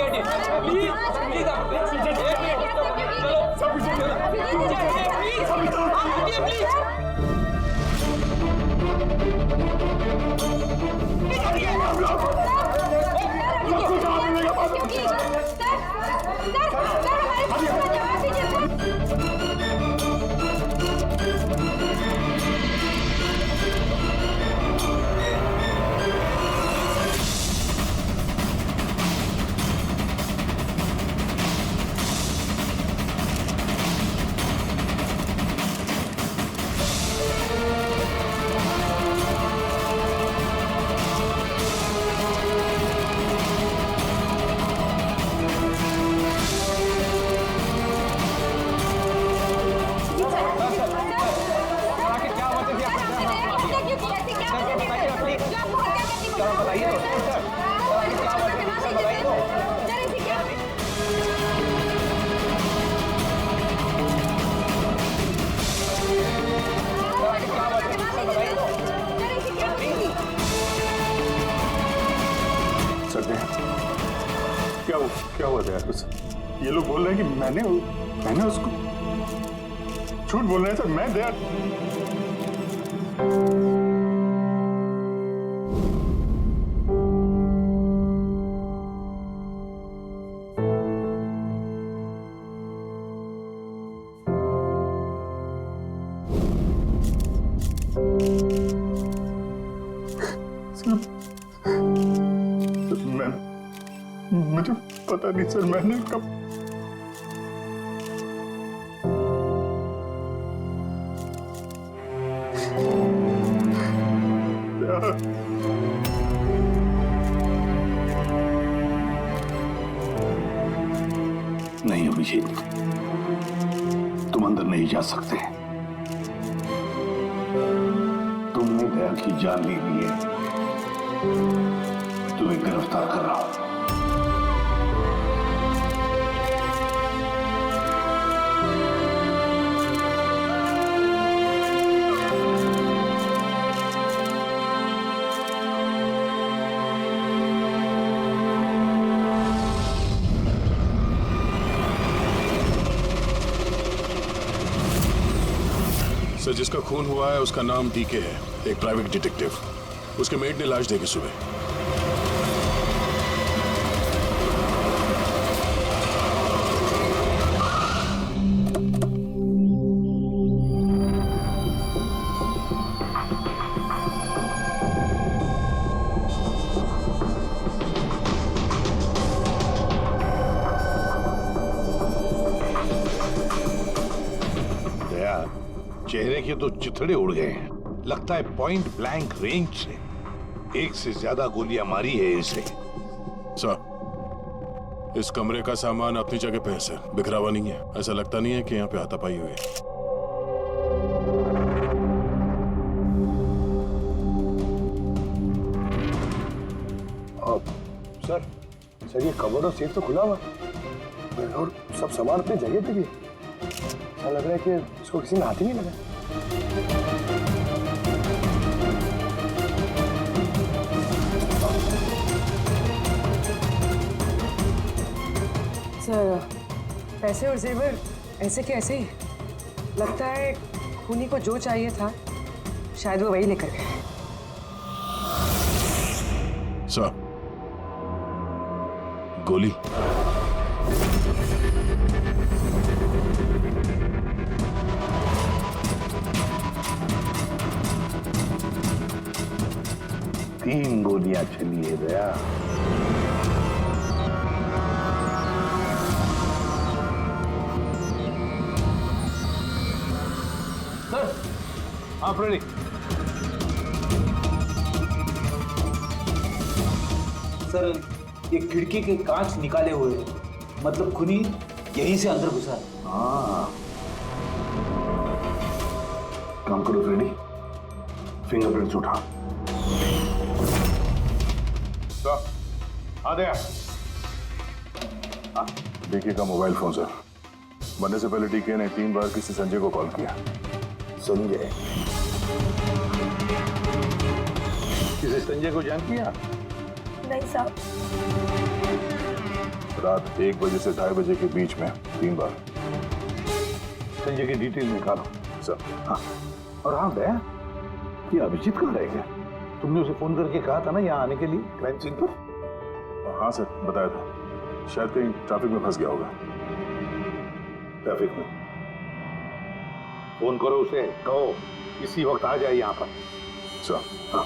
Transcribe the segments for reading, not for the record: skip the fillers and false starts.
हटिए please please आप चलो सब पीछे प्लीज आप हटिए प्लीज। क्या हुआ था यार? ये लोग बोल रहे हैं कि मैंने उसको झूठ बोल रहे हैं सर। मैं दया मुझे पता नहीं सर। मैंने कब नहीं अभिजीत, तुम अंदर नहीं जा सकते। तुमने दया की जान ले ली है, तुम्हें गिरफ्तार कर रहा हूं। सर, जिसका खून हुआ है उसका नाम डीके है, एक प्राइवेट डिटेक्टिव। उसके मेट ने लाश देखी सुबह। चेहरे के तो चिथड़े उड़ गए हैं। लगता है पॉइंट ब्लैंक रेंज से एक से ज्यादा गोलियां मारी है इसे। सर, इस कमरे का सामान अपनी जगह पे है सर, बिखरा हुआ नहीं है। ऐसा लगता नहीं है कि यहाँ पे हाथापाई हुई है। सर ये कबर्ड और सेफ तो खुला हुआ है और सब सामान अपनी जगह पे भी है। ऐसा लग रहा है कि इसको किसी ने हाथ ही नहीं लगा। सर, पैसे और जेवर ऐसे के ऐसे ही। लगता है खूनी को जो चाहिए था शायद वो वही लेकर गए। सर, गोली। तीन गोलियां चली है दया। सर, आप रेडी? सर, ये खिड़की के कांच निकाले हुए हैं, मतलब खूनी यहीं से अंदर घुसा है। हाँ, काम करो फ्रेडी, फिंगरप्रिंट्स उठा। आ गया। डीके का मोबाइल फोन सर। बनने से पहले डीके ने 3 बार किसी संजय को कॉल किया। संजय? किसी संजय को जान किया? नहीं साहब। रात 1 बजे से 2:30 बजे के बीच में 3 बार। संजय की डिटेल निकालो। सर। हाँ, और हाँ दया, ये अभिजीत कहाँ रह गया? तुमने उसे फोन करके कहा था ना यहाँ आने के लिए क्राइम सीन पर? हाँ सर, बताया था। शायद कहीं ट्रैफिक में फंस गया होगा। ट्रैफिक में? फोन करो उसे, कहो इसी वक्त आ जाए यहाँ पर। सर। हाँ।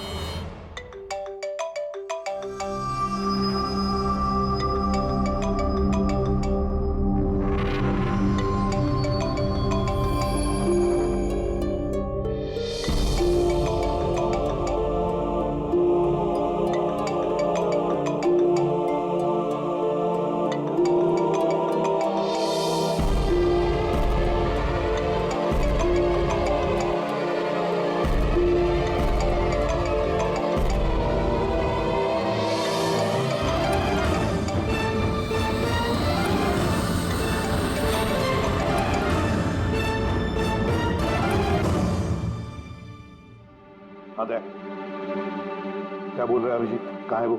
क्या बोल रहा है अभिजीत? कहाँ है वो?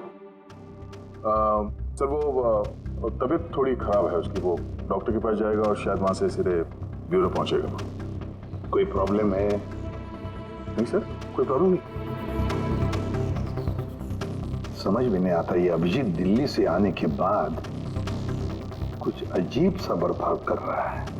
सर वो तबीयत थोड़ी खराब है उसकी। वो डॉक्टर के पास जाएगा और शायद वहां से सीधे ब्यूरो पहुंचेगा। कोई प्रॉब्लम है? नहीं सर, कोई प्रॉब्लम नहीं। समझ में नहीं आता, ये अभिजीत दिल्ली से आने के बाद कुछ अजीब सा बर्ताव कर रहा है।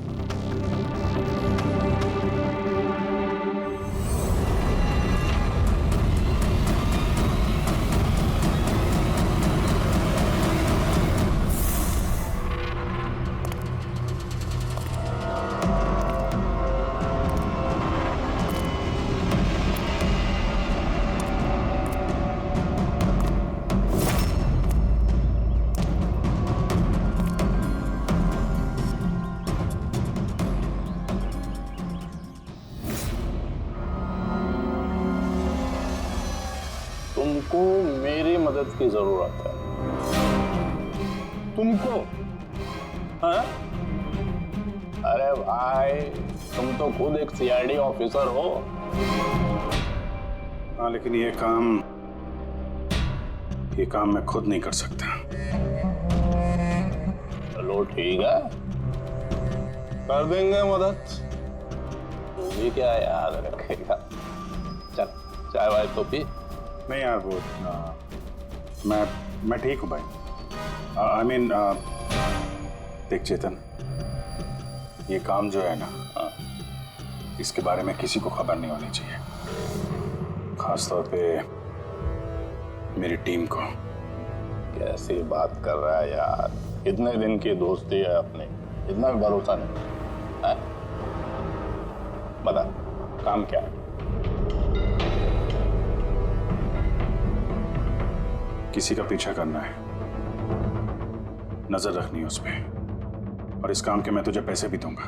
तुमको मेरी मदद की जरूरत है। तुमको? हाँ? अरे भाई, तुम तो खुद एक सीआईडी ऑफिसर हो। हाँ, लेकिन ये काम मैं खुद नहीं कर सकता। चलो ठीक है, कर देंगे मदद। तू भी क्या याद रखेगा। चल चाय वाय तो पी। नहीं यार, वो मैं ठीक हूँ भाई। आई मीन देख चेतन, ये काम जो है ना, इसके बारे में किसी को खबर नहीं होनी चाहिए, खासतौर पे मेरी टीम को। कैसी बात कर रहा है यार, इतने दिन की दोस्ती है अपनी, इतना भी भरोसा नहीं है? बता काम क्या है? किसी का पीछा करना है, नजर रखनी है उस पे, और इस काम के मैं तुझे पैसे भी दूंगा।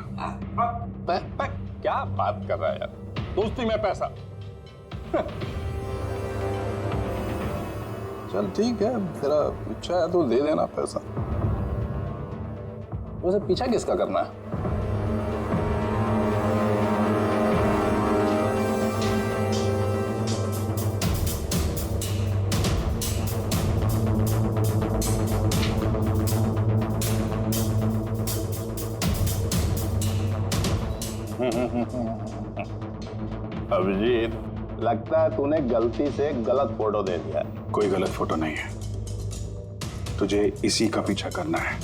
क्या बात कर रहा है यार, दोस्ती में पैसा? चल ठीक है, तेरा इच्छा है तो दे देना पैसा। वैसे पीछा किसका करना है? अभिजीत, लगता है तूने गलती से गलत फोटो दे दिया है। कोई गलत फोटो नहीं है, तुझे इसी का पीछा करना है।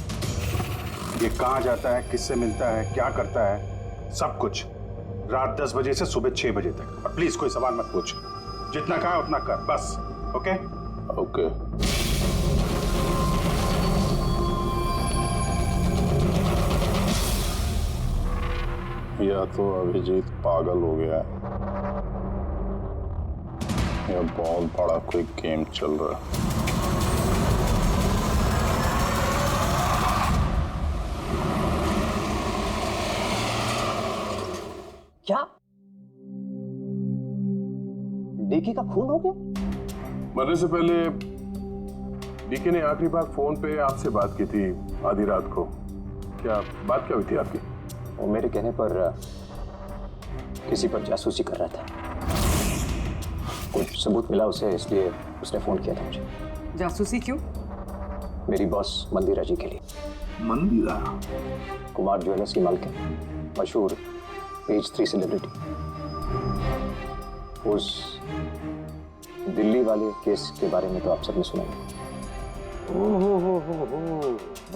ये कहाँ जाता है, किससे मिलता है, क्या करता है, सब कुछ रात 10 बजे से सुबह 6 बजे तक। और प्लीज कोई सवाल मत पूछ, जितना कहा उतना कर बस। Okay okay. या तो अभिजीत पागल हो गया है, या बहुत बड़ा कोई गेम चल रहा है। क्या डीके का खून हो गया? मरने से पहले डीके ने आखिरी बार फोन पे आपसे बात की थी आधी रात को। क्या बात क्या हुई थी आपकी? वो मेरे कहने पर किसी पर जासूसी कर रहा था। कुछ सबूत मिला उसे, इसलिए उसने फोन किया था मुझे। जासूसी क्यों? मेरी बॉस मंदिरा जी के लिए। मंदिरा? कुमार ज्वेलर्स की मालकिन, मशहूर पेज 3 सेलिब्रिटी। उस दिल्ली वाले केस के बारे में तो आप सबने सुना ही। हो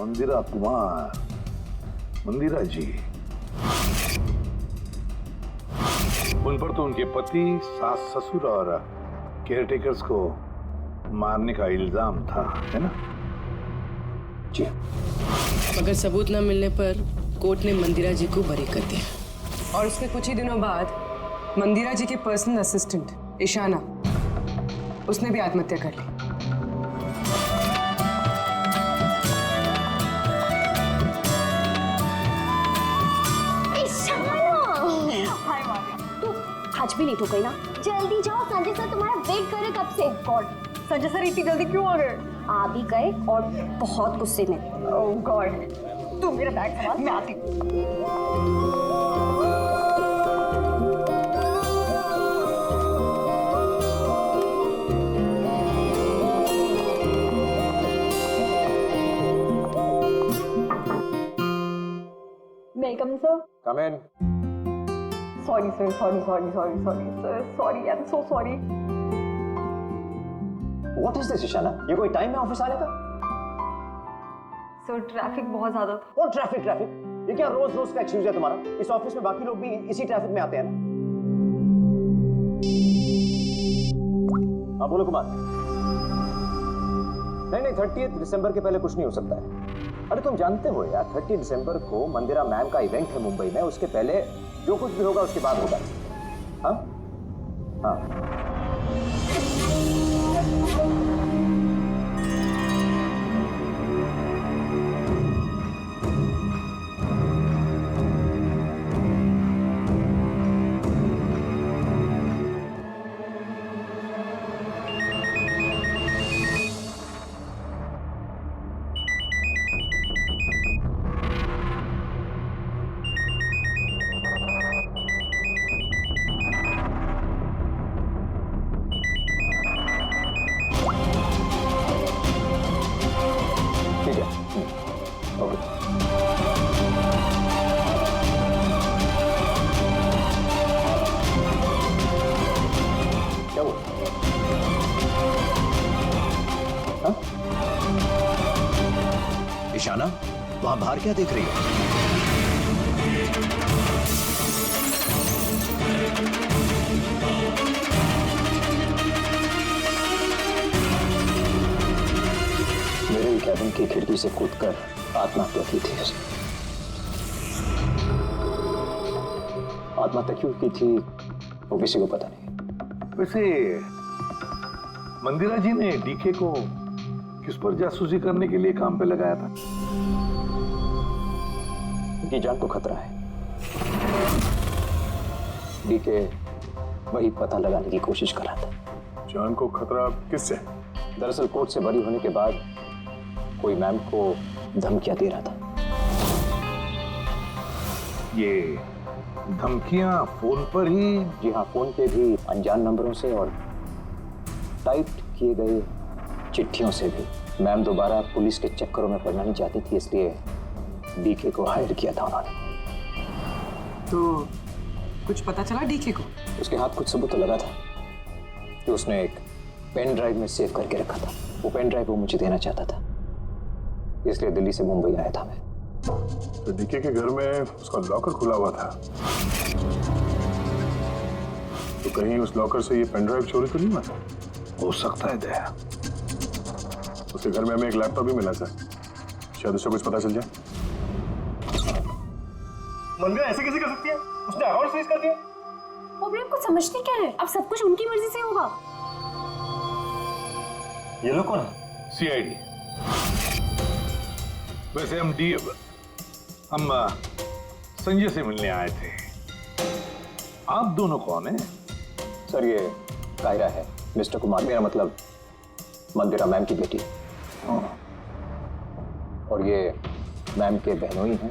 मंदिरा कुमार, मंदिरा जी। उन पर तो उनके पति, सास ससुर और केयरटेकर्स को मारने का इल्जाम था, है ना? जी। मगर सबूत न मिलने पर कोर्ट ने मंदिरा जी को बरी कर दिया। और उसके कुछ ही दिनों बाद मंदिरा जी के पर्सनल असिस्टेंट ईशाना, उसने भी आत्महत्या कर ली। आज भी लेट हो गई ना, जल्दी जाओ, संजय सर तुम्हारा वेट कर रहे कब से। गॉड, संजय सर इतनी जल्दी क्यों आ गए? आ भी गए और बहुत गुस्से में। ओह गॉड, तुम मेरा बैग संभाल, मैं आती हूँ। Welcome sir. Come in. Sorry sir, sorry sir, sorry, I'm so sorry. What is this Ishana? ये कोई टाइम है ऑफिस आने का? सर ट्रैफिक बहुत ज्यादा था। और ट्रैफिक? ये क्या रोज रोज का एक्सक्यूज है तुम्हारा? इस ऑफिस में बाकी लोग भी इसी ट्रैफिक में आते हैं ना? हाँ बोलो कुमार। नहीं, 30 दिसंबर के पहले कुछ नहीं हो सकता है। अरे तुम जानते हो यार, 30 दिसंबर को मंदिरा मैम का इवेंट है मुंबई में, उसके पहले जो कुछ भी होगा उसके बाद होगा। हाँ हाँ। ईशाना, वहां बाहर क्या देख रही हो? मेरे कैबिन की खिड़की से कूदकर आत्महत्या की थी उसने। आत्महत्या क्यों की थी वो किसी को पता नहीं। वैसे मंदिरा जी ने डीके को किस पर जासूसी करने के लिए काम पे लगाया था? उनकी जान को खतरा है। डीके वही पता लगाने की कोशिश कर रहा था। जान को खतरा किससे? दरअसल कोर्ट से बरी होने के बाद कोई मैम को धमकियां दे रहा था। ये धमकियां फोन पर ही? जी हाँ, फोन पे भी, अनजान नंबरों से और टाइप किए गए चिट्ठियों से भी। मैम दोबारा पुलिस के चक्करों में पड़ना नहीं चाहती थी, इसलिए डीके को हायर किया था उन्होंने। तो कुछ पता चला डीके को? उसके हाथ कुछ सबूत तो लगा था कि उसने एक पेन ड्राइव में सेव करके रखा था। वो पेन ड्राइव वो मुझे देना चाहता था, इसलिए दिल्ली से मुंबई आया था मैं। तो डीके के घर में उसका लॉकर खुला हुआ था, तो कहीं उस लॉकर से ये पेन ड्राइव चोरी तो नहीं हुआ? हो सकता है दया। उसके घर में हमें एक लैपटॉप भी मिला सर, शायद उससे कुछ पता चल जाए। मंदिरा ऐसे कैसे कर सकती है? उसने अकाउंट फ्रीज कर दिया। वो भी आपको समझते क्या है? अब सब कुछ उनकी मर्जी से होगा। ये लोग कौन है? सीआईडी। वैसे हम संजय से मिलने आए थे। आप दोनों कौन हैं? सर ये कायरा है, मिस्टर कुमार, मेरा मतलब मंदिरा मैम की बेटी। और ये मैम के बहनोई हैं,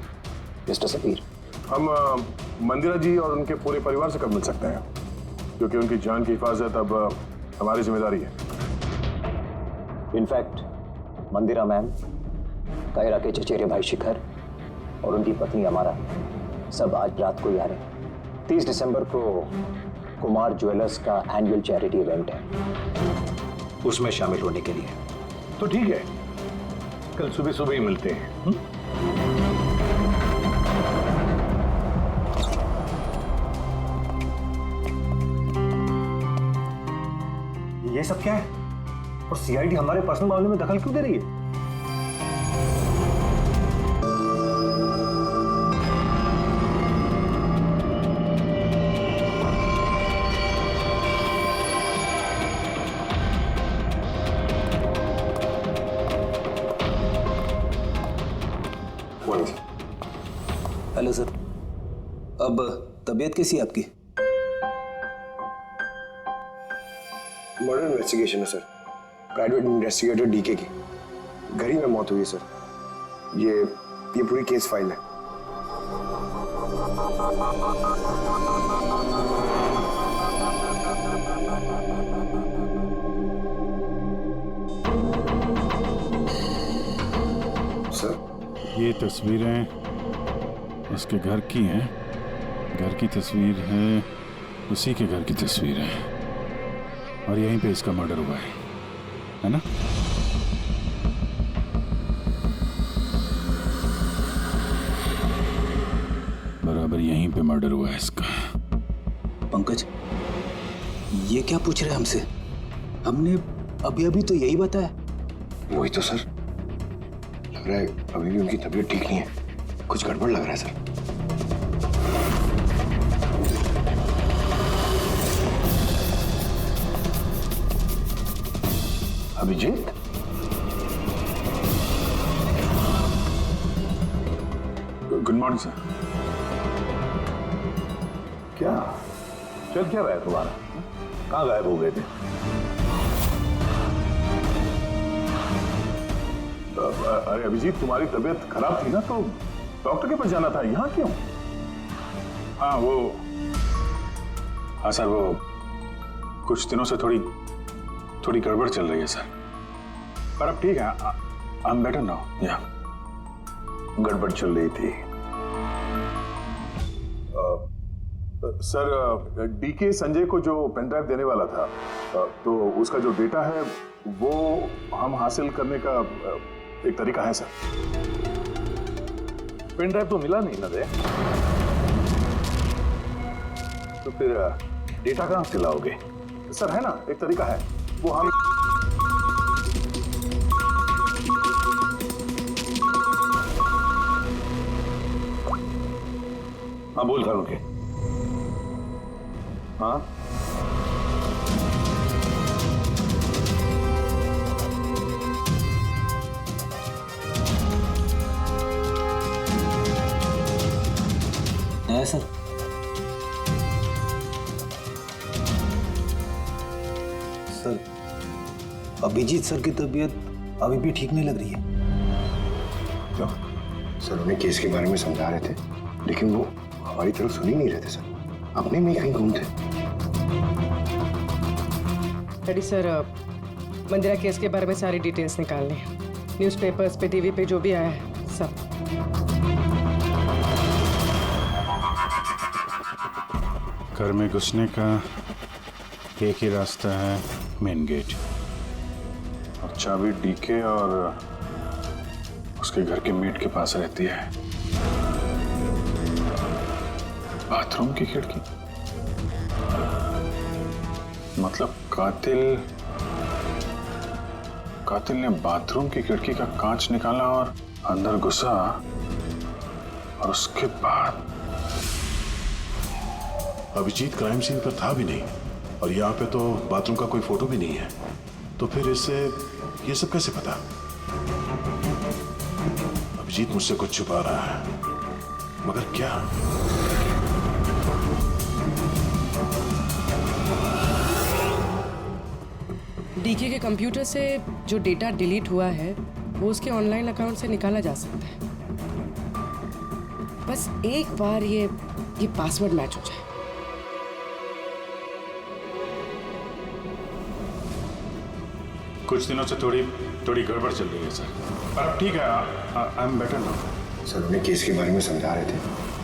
मिस्टर सफीर। हम मंदिरा जी और उनके पूरे परिवार से कब मिल सकते हैं? क्योंकि उनकी जान की हिफाजत अब हमारी जिम्मेदारी है। इनफैक्ट मंदिरा मैम, कायरा के चचेरे भाई शिखर और उनकी पत्नी अमारा सब आज रात को ही आ रहे हैं। 30 दिसंबर को कुमार ज्वेलर्स का एनुअल चैरिटी इवेंट है, उसमें शामिल होने के लिए। तो ठीक है, कल सुबह सुबह ही मिलते हैं। ये सब क्या है? और सीआईडी हमारे पर्सनल मामले में दखल क्यों दे रही है? हेलो सर, अब तबीयत कैसी है आपकी? मर्डर इन्वेस्टिगेशन है सर, प्राइवेट इन्वेस्टिगेटर डीके की घर ही में मौत हुई है सर। ये पूरी केस फाइल है। सर, ये तस्वीरें इसके घर की हैं। घर की तस्वीर है, उसी के घर की तस्वीर है, और यहीं पे इसका मर्डर हुआ है ना? बराबर यहीं पे मर्डर हुआ है इसका। पंकज, ये क्या पूछ रहे हैं हमसे? हमने अभी तो यही बताया। वही तो सर, लग रहा है अभी भी उनकी तबीयत ठीक नहीं है, कुछ गड़बड़ लग रहा है sir. Abhijit, good morning sir. क्या चल क्या रहा है तुम्हारा? कहाँ गायब हो गए थे? अरे अभिजीत, तुम्हारी तबीयत खराब थी ना, तो डॉक्टर के पास जाना था, यहाँ क्यों? हाँ सर, वो कुछ दिनों से थोड़ी गड़बड़ चल रही है सर, पर अब ठीक है। I am better now. या गड़बड़ चल रही थी। सर, डीके संजय को जो पेन ड्राइव देने वाला था, तो उसका जो डेटा है वो हम हासिल करने का एक तरीका है सर। पेन ड्राइव तो मिला नहीं ना रे, तो फिर डेटा कहाँ से लाओगे? सर है ना, एक तरीका है, वो हम हाँ बोल करूँ के? हाँ है सर। सर, अभिजीत सर की तबीयत अभी भी ठीक नहीं लग रही है। क्यों? सर उन्हें केस के बारे में समझा रहे थे, लेकिन वो हमारी तरफ सुन ही नहीं रहे थे सर, अपने में कहीं घूमते। डैडी सर, मंदिरा केस के बारे में सारी डिटेल्स निकाल लें, न्यूज़पेपर्स पे, टीवी पे जो भी आया है सब। घर में घुसने का एक ही रास्ता है, मेन गेट। और चाबी डीके और उसके घर के मेट के पास रहती है। बाथरूम की खिड़की, मतलब कातिल ने बाथरूम की खिड़की का कांच निकाला और अंदर घुसा, और उसके बाद अभिजीत क्राइम सीन पर था भी नहीं, और यहाँ पे तो बाथरूम का कोई फोटो भी नहीं है, तो फिर इससे ये सब कैसे पता? अभिजीत मुझसे कुछ छुपा रहा है, मगर क्या? डीके के कंप्यूटर से जो डेटा डिलीट हुआ है वो उसके ऑनलाइन अकाउंट से निकाला जा सकता है, बस एक बार ये पासवर्ड मैच हो जाए। कुछ दिनों से थोड़ी गड़बड़ चल रही है सर, पर अब ठीक है, I am better now. Sir उन्हें केस के बारे में समझा रहे थे,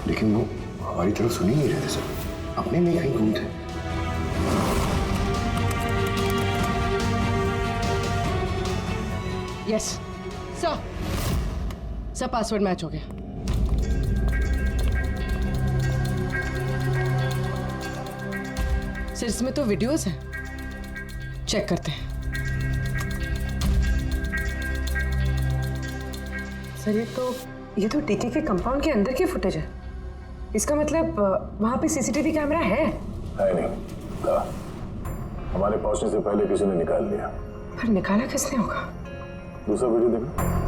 लेकिन वो हमारी तरफ सुन ही नहीं रहे थे सर, अपने में कहीं गुम थे। यस सर पासवर्ड मैच हो गया। सर इसमें तो वीडियोस हैं, चेक करते हैं। सर ये तो डीके के कंपाउंड के अंदर की फुटेज है। इसका मतलब वहां पे सीसीटीवी कैमरा है? नहीं था। हमारे पहुंचने से पहले किसी ने निकाल लिया। पर निकाला किसने होगा? दूसरा वीडियो देखो।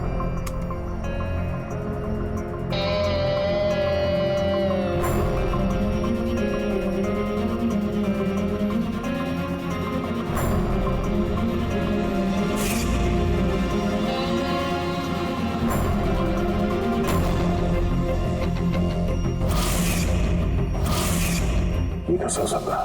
ये कैसे हो सकता है?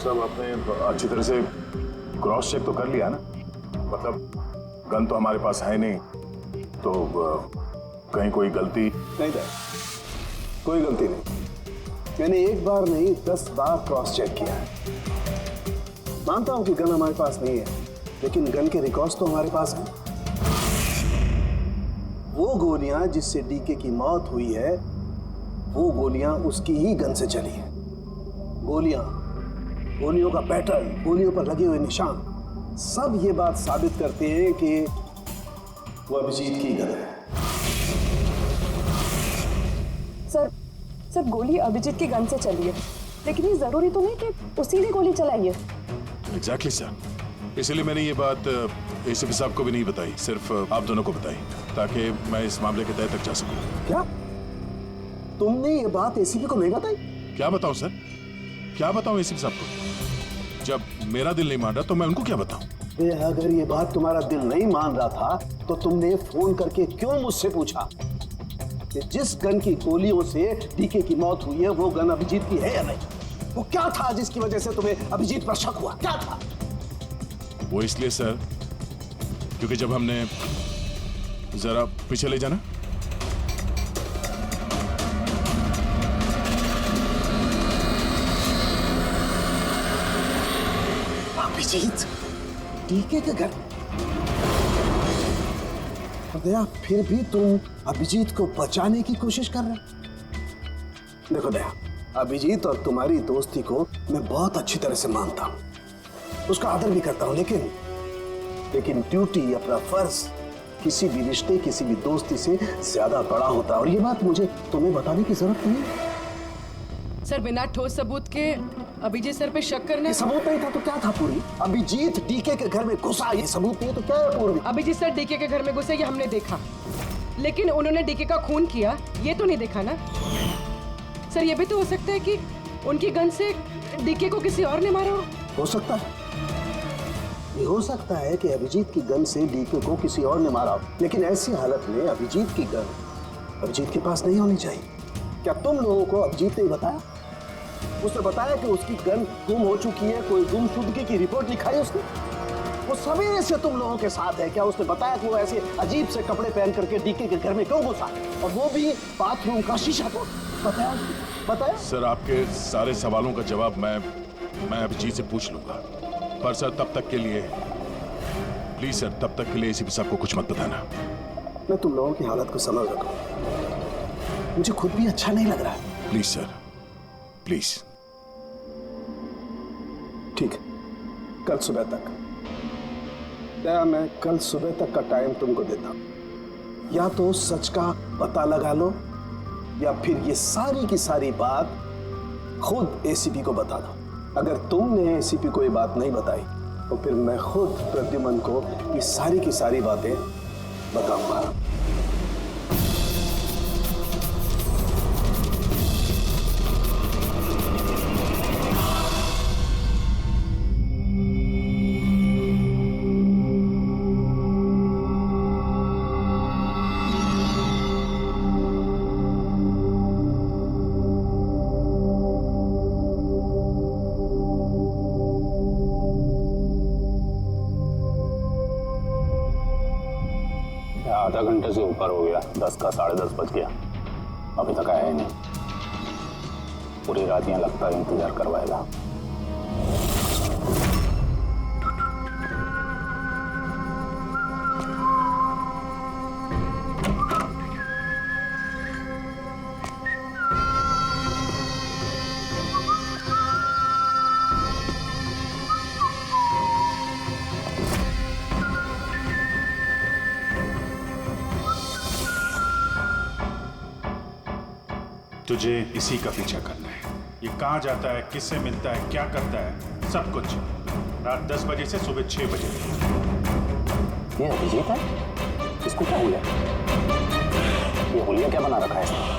सब आपने अच्छी तरह से क्रॉस चेक तो कर लिया ना? मतलब गन तो हमारे पास है नहीं, तो कहीं कोई गलती नहीं था। कोई गलती नहीं। मैंने एक बार नहीं 10 बार क्रॉस चेक किया है। मानता हूं कि गन हमारे पास नहीं है, लेकिन गन के रिकॉर्ड्स तो हमारे पास हैं। वो गोलियां जिससे डीके की मौत हुई है, वो गोलियां उसकी ही गन से चली हैं। गोलियों का पैटर्न, गोलियों पर लगे हुए निशान, सब ये बात साबित करते हैं कि वो अभिजीत की गन है। सर गोली अभिजीत की गन से चली है, लेकिन ये जरूरी तो नहीं कि उसी ने गोली चलाई है। एग्जैक्टली सर, इसलिए मैंने ये बात एसीपी साहब को भी नहीं बताई, सिर्फ आप दोनों को बताई, ताकि मैं इस मामले के तह तक जा सकूं। क्या तुमने ये बात एसीपी को नहीं बताई? क्या बताऊं सर, क्या बताऊं एसीपी साहब को? जब मेरा दिल नहीं मान रहा तो मैं उनको क्या बताऊं? अगर ये बात तुम्हारा दिल नहीं मान रहा था तो तुमने फोन करके क्यों मुझसे पूछा कि जिस गन की गोलियों से डीके की मौत हुई है वो गन अभिजीत की है या नहीं? वो क्या था जिसकी वजह से तुम्हें अभिजीत पर शक हुआ? क्या था वो? इसलिए सर क्योंकि जब हमने, जरा पीछे ले जाना। अभिजीत डीके के घर। दया, फिर भी तुम अभिजीत को बचाने की कोशिश कर रहे हो। देखो दया, अभिजीत और तुम्हारी दोस्ती को मैं बहुत अच्छी तरह से मानता हूं, उसका आदर भी करता हूं, लेकिन ड्यूटी, अपना फर्ज किसी भी रिश्ते, किसी भी दोस्ती से ज्यादा बड़ा होता है, और ये बात मुझे तुम्हें बताने की जरूरत नहीं है। सर बिना ठोस सबूत के अभिजीत सर पे शक करना? सबूत नहीं था तो क्या था पूरी? अभिजीत डीके के घर में घुसा, ये सबूत नहीं तो क्या है पूरी? अभिजीत सर डीके के घर में घुसे ये हमने देखा, लेकिन उन्होंने डीके का खून किया ये तो नहीं देखा ना। सर ये भी तो हो सकता है कि उनकी गन से डीके को किसी और ने मारा हो सकता है, ये हो सकता है कि अभिजीत की गन से डीके को किसी और ने मारा हो, लेकिन ऐसी हालत में अभिजीत की गन अभिजीत के पास नहीं होनी चाहिए। क्या तुम लोगों को अभिजीत ने बताया? उसने बताया कि उसकी गन गुम हो चुकी है, कोई गुमशुदगी की रिपोर्ट लिखाई उसने? वो सवेरे से तुम लोगों के साथ है, क्या उसने बताया कि वो ऐसे अजीब से कपड़े पहन करके डीके के घर में क्यों घुसा, और वो भी बाथरूम का शीशा तोड़? बताया? सर आपके सारे सवालों का जवाब मैं अभिजीत से पूछ लूंगा, पर सर तब तक के लिए प्लीज सर, तब तक के लिए एसीपी साहब को कुछ मत बताना। मैं तुम लोगों की हालत को समझ रहा हूं, मुझे खुद भी अच्छा नहीं लग रहा है। Please sir, please. ठीक है, कल सुबह तक। दया, मैं कल सुबह तक का टाइम तुमको देता हूं। या तो सच का पता लगा लो, या फिर ये सारी की सारी बात खुद एसीपी को बता दो। अगर तुमने एसीपी को ये बात नहीं बताई तो फिर मैं खुद प्रद्युमन को ये सारी की सारी बातें बताऊंगा। आधा घंटे से ऊपर हो गया, 10 का 10:30 बज गया, अभी तक आया ही नहीं। पूरी रात यहाँ लगता है इंतजार करवाएगा। तुझे इसी का पीछा करना है। ये कहाँ जाता है, किससे मिलता है, क्या करता है, सब कुछ रात 10 बजे से सुबह 6 बजे। ये अभिजीत है? इसको क्या हुआ? ये हुलिया क्या बना रखा है इसने?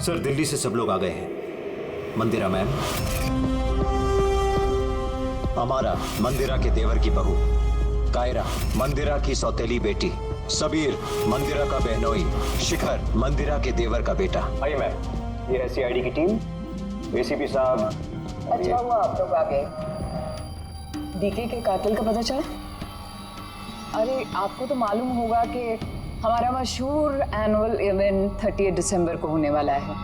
सर, दिल्ली से सब लोग आ गए हैं। मंदिरा मैम, अमारा मंदिरा के देवर की बहू, कायरा मंदिरा की सौतेली बेटी, सबीर मंदिरा का बहनोई, शिखर मंदिरा के देवर का बेटा। आइए मैम, ये है सीआईडी की टीम। एसीपी साहब। अच्छा हुआ आप लोग आ गए। डीके के कातिल का पता चला? अरे आपको तो मालूम होगा कि हमारा मशहूर एनुअल इवेंट 30 दिसंबर को होने वाला है।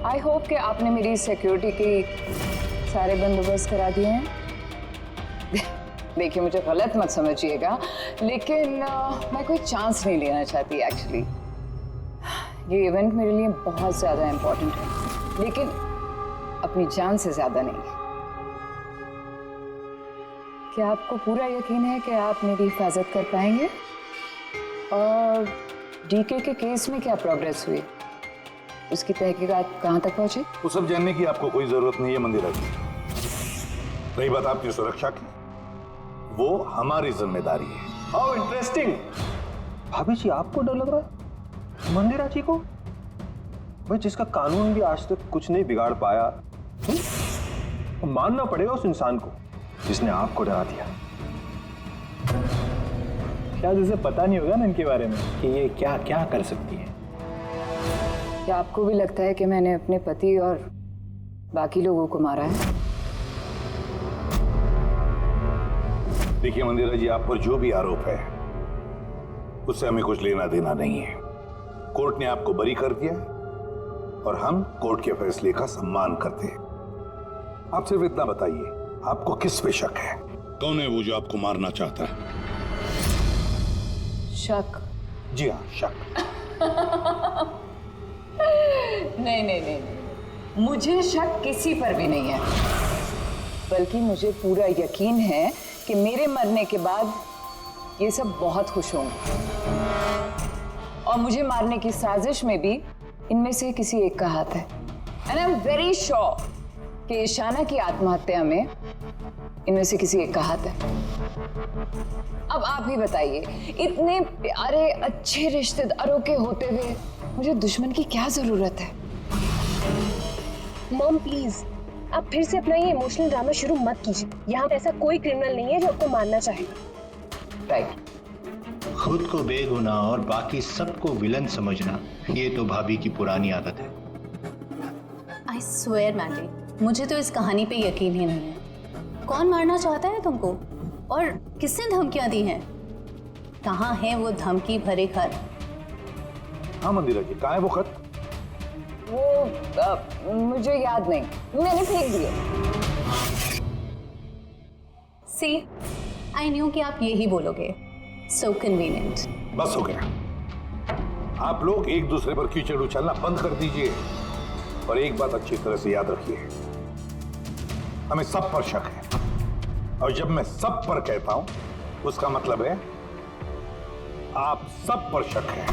आई होप कि आपने मेरी सिक्योरिटी की सारे बंदोबस्त करा दिए हैं। देखिए, मुझे गलत मत समझिएगा, लेकिन मैं कोई चांस नहीं लेना चाहती एक्चुअली। ये इवेंट मेरे लिए बहुत ज़्यादा इम्पोर्टेंट है, लेकिन अपनी जान से ज़्यादा नहीं। क्या आपको पूरा यकीन है कि आप मेरी हिफाजत कर पाएंगे? और डीके के केस में क्या प्रोग्रेस हुई? उसकी तहकीकात कहाँ तक पहुंची? वो सब जानने की आपको कोई जरूरत नहीं है मंदिरा जी। रही बात आपकी सुरक्षा की, वो हमारी जिम्मेदारी है। How interesting. भाभी जी, आपको डर लग रहा है मंदिरा जी को? भाई, जिसका कानून भी आज तक कुछ नहीं बिगाड़ पाया, मानना पड़ेगा उस इंसान को जिसने आपको डरा दिया। शायद उसे पता नहीं होगा ना इनके बारे में कि ये क्या क्या कर सकती है। क्या आपको भी लगता है कि मैंने अपने पति और बाकी लोगों को मारा है? देखिए मंदिरा जी, आप पर जो भी आरोप है उससे हमें कुछ लेना देना नहीं है। कोर्ट ने आपको बरी कर दिया और हम कोर्ट के फैसले का सम्मान करते हैं। आप सिर्फ इतना बताइए, आपको किस पे शक है? कौन है वो जो आपको मारना चाहता है? शक? जी हाँ, शक। नहीं नहीं नहीं, मुझे शक किसी पर भी नहीं है, बल्कि मुझे पूरा यकीन है कि मेरे मरने के बाद ये सब बहुत खुश होंगे और मुझे मारने की साजिश में भी इनमें से किसी एक का हाथ है। And I am very sure कि ईशाना की आत्महत्या में इनमें से किसी एक का हाथ है। अब आप ही बताइए, इतने प्यारे अच्छे रिश्तेदारों के होते हुए मुझे दुश्मन की क्या जरूरत है? मॉम प्लीज, आप फिर से अपना ये इमोशनल ड्रामा शुरू मत कीजिए। यहाँ ऐसा कोई क्रिमिनल नहीं है जो आपको मारना चाहेगा। राइट। खुद को बेगुनाह और बाकी सबको विलन समझना, ये तो भाभी की पुरानी आदत है। आई स्वेयर मैंडी, मुझे तो इस कहानी पे यकीन ही नहीं है। कौन मारना चाहता है तुमको और किसने धमकियां दी हैं? कहाँ है वो धमकी भरे खत? हाँ मंदिरा जी, कहाँ है वो खत? वो मुझे याद नहीं, मैंने फेंक दिए। सी, आई न्यू कि आप यही बोलोगे। सो कन्वीनियंट। बस हो गया। आप लोग एक दूसरे पर कीचड़ उछलना बंद कर दीजिए और एक बात अच्छी तरह से याद रखिए, हमें सब पर शक है और जब मैं सब पर कहता हूं उसका मतलब है आप सब पर शक है,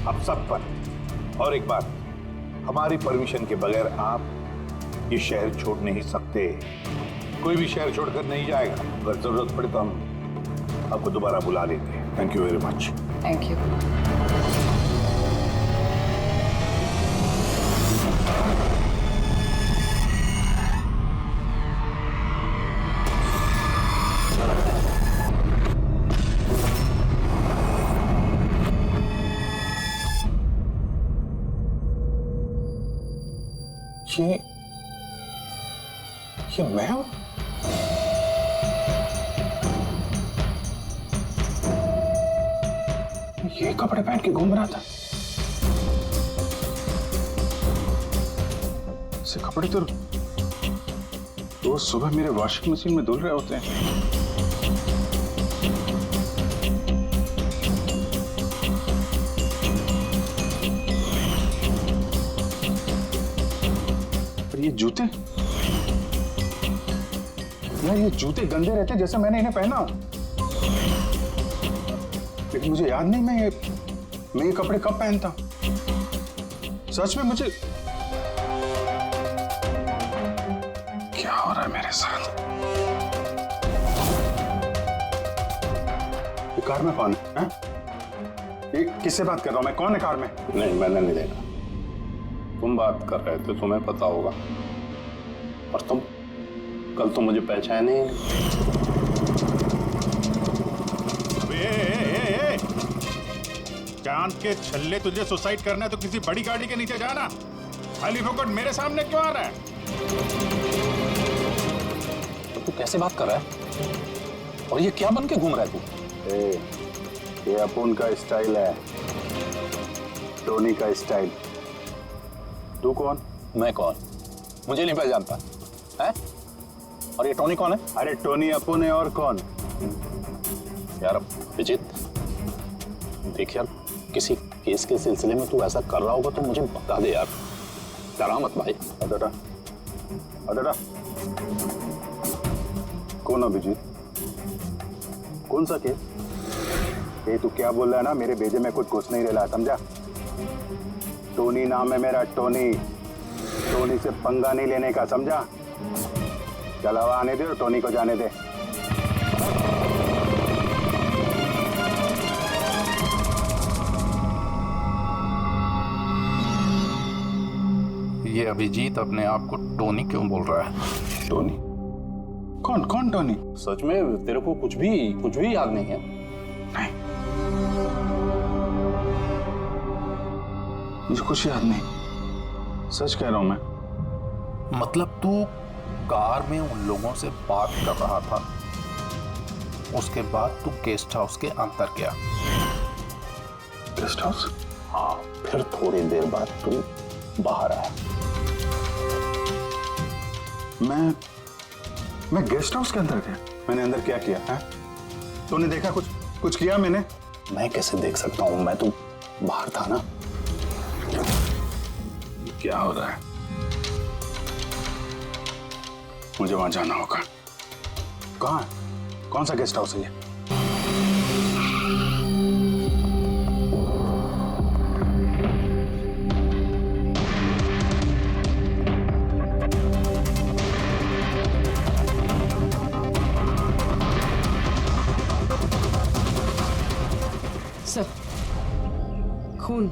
आप सब पर। और एक बात, हमारी परमिशन के बगैर आप ये शहर छोड़ नहीं सकते। कोई भी शहर छोड़कर नहीं जाएगा। अगर जरूरत पड़े तो हम आपको दोबारा बुला लेते हैं। Thank you very much. Thank you. ये मैं हूं? ये कपड़े पहन के घूम रहा था। ऐसे कपड़े तो रोज सुबह मेरे वॉशिंग मशीन में धुल रहे होते हैं। पर ये जूते यार, ये जूते गंदे रहते जैसे मैंने इन्हें पहना, लेकिन मुझे याद नहीं मैं ये कपड़े कब पहनता। सच में मुझे क्या हो रहा है मेरे साथ? ये कार में कौन है? ये किससे बात कर रहा हूं मैं? कौन है कार में? नहीं, मैंने नहीं देखा। तुम बात कर रहे थे, तुम्हें पता होगा। और तुम कल तो मुझे पहचाने ही नहीं। चांद के छल्ले, तुझे सुसाइड करना है तो किसी बड़ी गाड़ी के नीचे जाना। खाली फोकट मेरे सामने क्यों आ रहा है? तो तू कैसे बात कर रहा है? और ये क्या बन के घूम रहा है तू? ये अपुन का स्टाइल है, टोनी का स्टाइल। तू कौन? मैं कौन? मुझे नहीं पहचानता है? और ये टोनी कौन है? अरे टोनी अपुन है, और कौन? यार अभिजीत, देख यार, किसी केस के सिलसिले में तू ऐसा कर रहा होगा तो मुझे बता दे यार। डरा मत भाई। अदरा कौन अभिजीत? कौन सा केस? ये तू क्या बोल रहा है ना, मेरे भेजे में कुछ घुस नहीं रहा, समझा? टोनी नाम है मेरा, टोनी। टोनी से पंगा नहीं लेने का, समझा? चल हवा आने दे और टोनी को जाने दे। ये अभिजीत अपने आप को टोनी क्यों बोल रहा है? टोनी? कौन टोनी? सच में तेरे को कुछ भी याद नहीं है? नहीं, मुझे कुछ याद नहीं, सच कह रहा हूं मैं। मतलब तू कार में उन लोगों से बात कर रहा था, उसके बाद तू गेस्ट हाउस के अंदर गया। Guest house? हाँ, फिर थोड़ी देर बाद तू बाहर आया। मैं गेस्ट हाउस के अंदर गया? मैंने अंदर क्या किया है? तूने देखा कुछ किया मैंने? मैं कैसे देख सकता हूँ, मैं तो बाहर था ना। क्या हो रहा है? मुझे वहां जाना होगा। कहाँ है? कौन सा गेस्ट हाउस है ये? सर, खून।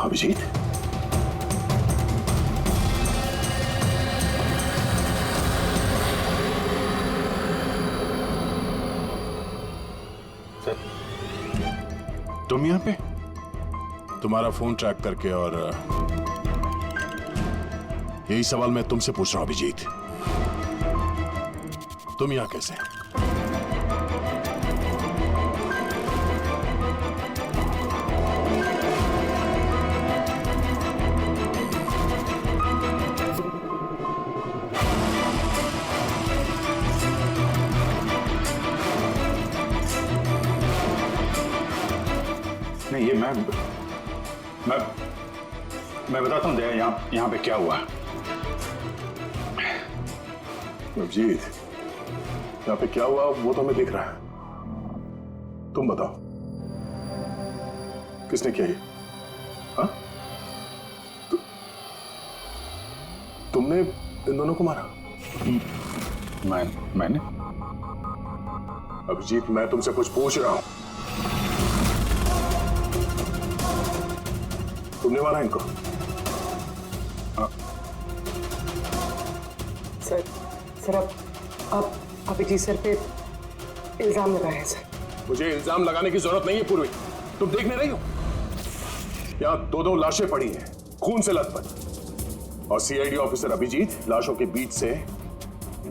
अभिजीत, तुम यहाँ पे? तुम्हारा फोन ट्रैक करके, और यही सवाल मैं तुमसे पूछ रहा हूं अभिजीत, तुम यहाँ कैसे? नहीं, ये मैं बताता हूँ दया, यहाँ पे क्या हुआ। अभिजीत, यहाँ पे क्या हुआ वो तो हमें दिख रहा है, तुम बताओ किसने किया ये? हाँ? तुमने इन दोनों को मारा? मैंने? अभिजीत, मैं तुमसे कुछ पूछ रहा हूं। तुमने मारा इनको? सर आप अभिजीत सर पे इल्जाम लगाए हैं सर। मुझे इल्जाम लगाने की जरूरत नहीं है पूर्वी, तुम देख नहीं रही हो? यहाँ दो लाशें पड़ी हैं, खून से लथपथ, और सीआईडी ऑफिसर अभिजीत लाशों के बीच से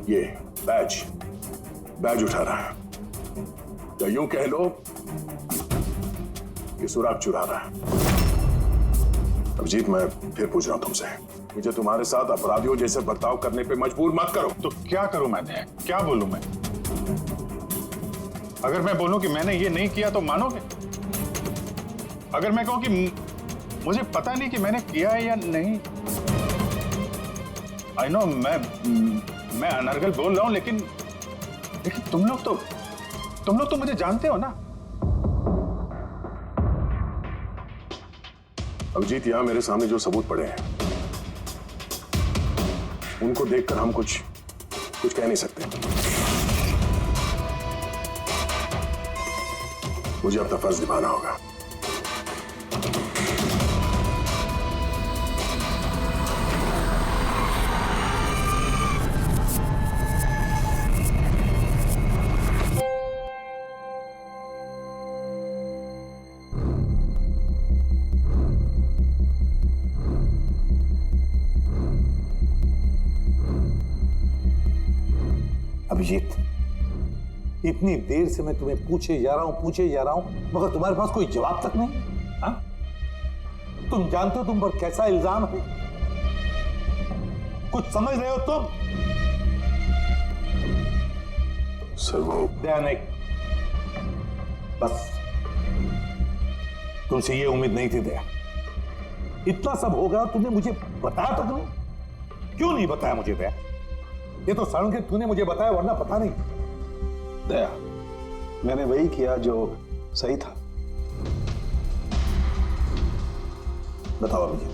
ये बैज उठा रहा है, या यूं कह लो कि सुराग चुरा रहा है। अभिजीत, मैं फिर पूछ रहा हूं तुमसे, मुझे तुम्हारे साथ अपराधियों जैसे बर्ताव करने पे मजबूर मत करो। तो क्या करूं मैं? क्या बोलूं मैं? अगर मैं बोलूं कि मैंने ये नहीं किया तो मानोगे? अगर मैं कहूं कि मुझे पता नहीं कि मैंने किया है या नहीं? आई नो मैं अनर्गल बोल रहा हूं, लेकिन तुम लोग तो मुझे जानते हो ना। अभिजीत, यहां मेरे सामने जो सबूत पड़े हैं उनको देखकर हम कुछ कह नहीं सकते। मुझे अपना फर्ज निभाना होगा। अभिजीत, इतनी देर से मैं तुम्हें पूछे जा रहा हूं, मगर तुम्हारे पास कोई जवाब तक नहीं। हाँ? तुम जानते हो तुम पर कैसा इल्जाम है? कुछ समझ रहे हो तुम? सर वो नहीं, बस तुमसे ये उम्मीद नहीं थी दया। इतना सब हो गया, तुमने मुझे बताया तक नहीं। क्यों नहीं बताया मुझे दया? ये तो सड़न के तूने मुझे बताया, वरना पता नहीं। दया, मैंने वही किया जो सही था। बताओ अभिजीत,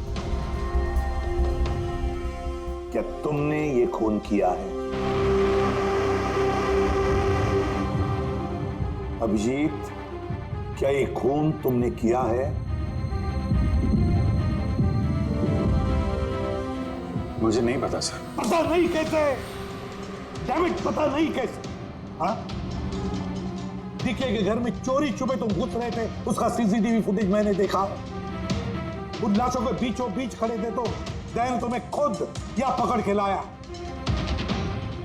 क्या तुमने ये खून किया है? अभिजीत, क्या ये खून तुमने किया है? मुझे नहीं पता सर। पता नहीं कैसे? डैमेज, पता नहीं कैसे? हाँ? डीके के घर में चोरी छुपे तुम घुस रहे थे, उसका सीसीटीवी फुटेज मैंने देखा। उन लाशों के बीचों बीच खड़े थे तो दैन तुम्हें खुद या पकड़ के लाया।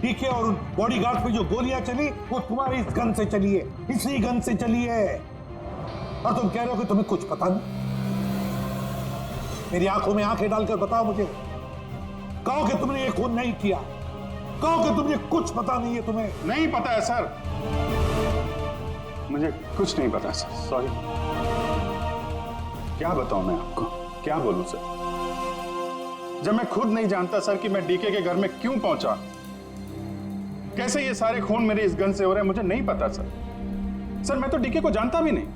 डीके और उन बॉडीगार्ड पे जो गोलियां चली वो तुम्हारी इस गन से चली है, इसी गन से चली है। और तुम कह रहे हो कि तुम्हें कुछ पता नहीं। मेरी आंखों में आंखें डालकर बताओ मुझे, कहो कि तुमने ये खून नहीं किया, कहो कि तुमने कुछ पता नहीं है। तुम्हें नहीं पता है सर, मुझे कुछ नहीं पता सर, सॉरी। क्या बताऊं मैं आपको, क्या बोलूं सर? जब मैं खुद नहीं जानता सर कि मैं डीके के घर में क्यों पहुंचा, कैसे ये सारे खून मेरे इस गन से हो रहे हैं, मुझे नहीं पता सर। सर मैं तो डीके को जानता भी नहीं,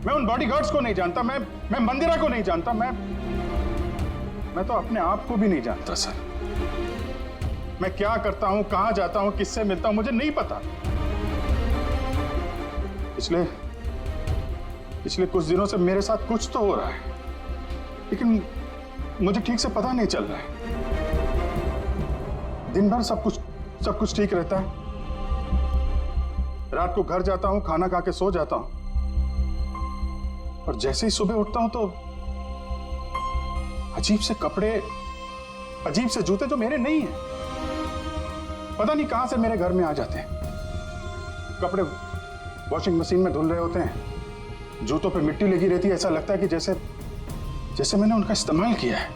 मैं उन बॉडीगार्ड्स को नहीं जानता, मैं मंदिरा को नहीं जानता, मैं तो अपने आप को भी नहीं जानता सर। मैं क्या करता हूं, कहां जाता हूं, किससे मिलता हूं, मुझे नहीं पता। पिछले कुछ दिनों से मेरे साथ कुछ तो हो रहा है, लेकिन मुझे ठीक से पता नहीं चल रहा है। दिन भर सब कुछ ठीक रहता है, रात को घर जाता हूं, खाना खा के सो जाता हूं, और जैसे ही सुबह उठता हूं तो अजीब से कपड़े, अजीब से जूते जो मेरे नहीं हैं, पता नहीं कहां से मेरे घर में आ जाते हैं। कपड़े वॉशिंग मशीन में धुल रहे होते हैं, जूतों पे मिट्टी लगी रहती है, ऐसा लगता है कि जैसे मैंने उनका इस्तेमाल किया है,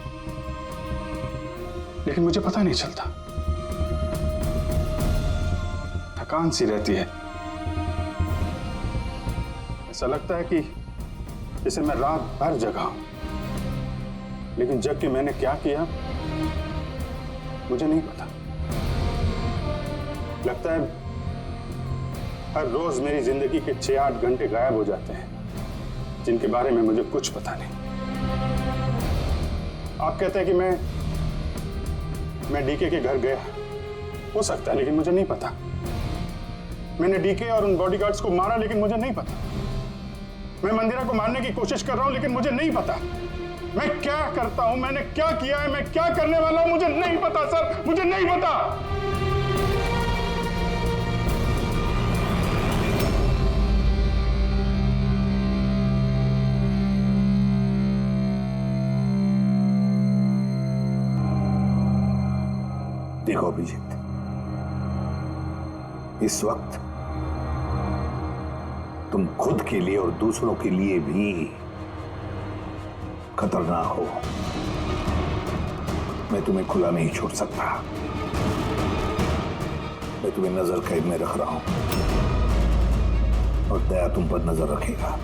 लेकिन मुझे पता नहीं चलता। थकान सी रहती है, ऐसा लगता है कि जैसे मैं रात भर जगा हूं, लेकिन जग के मैंने क्या किया मुझे नहीं पता। लगता है हर रोज मेरी जिंदगी के 6-8 घंटे गायब हो जाते हैं, जिनके बारे में मुझे कुछ पता नहीं। आप कहते हैं कि मैं डीके के घर गया, हो सकता है, लेकिन मुझे नहीं पता। मैंने डीके और उन बॉडीगार्ड्स को मारा, लेकिन मुझे नहीं पता। मैं मंदिरा को मारने की कोशिश कर रहा हूं, लेकिन मुझे नहीं पता। मैं क्या करता हूं, मैंने क्या किया है, मैं क्या करने वाला हूं, मुझे नहीं पता सर, मुझे नहीं पता। देखो अभिजीत, इस वक्त तुम खुद के लिए और दूसरों के लिए भी खतरनाक हो। मैं तुम्हें खुला नहीं छोड़ सकता। मैं तुम्हें नजर कैद में रख रहा हूं, और दया तुम पर नजर रखेगा।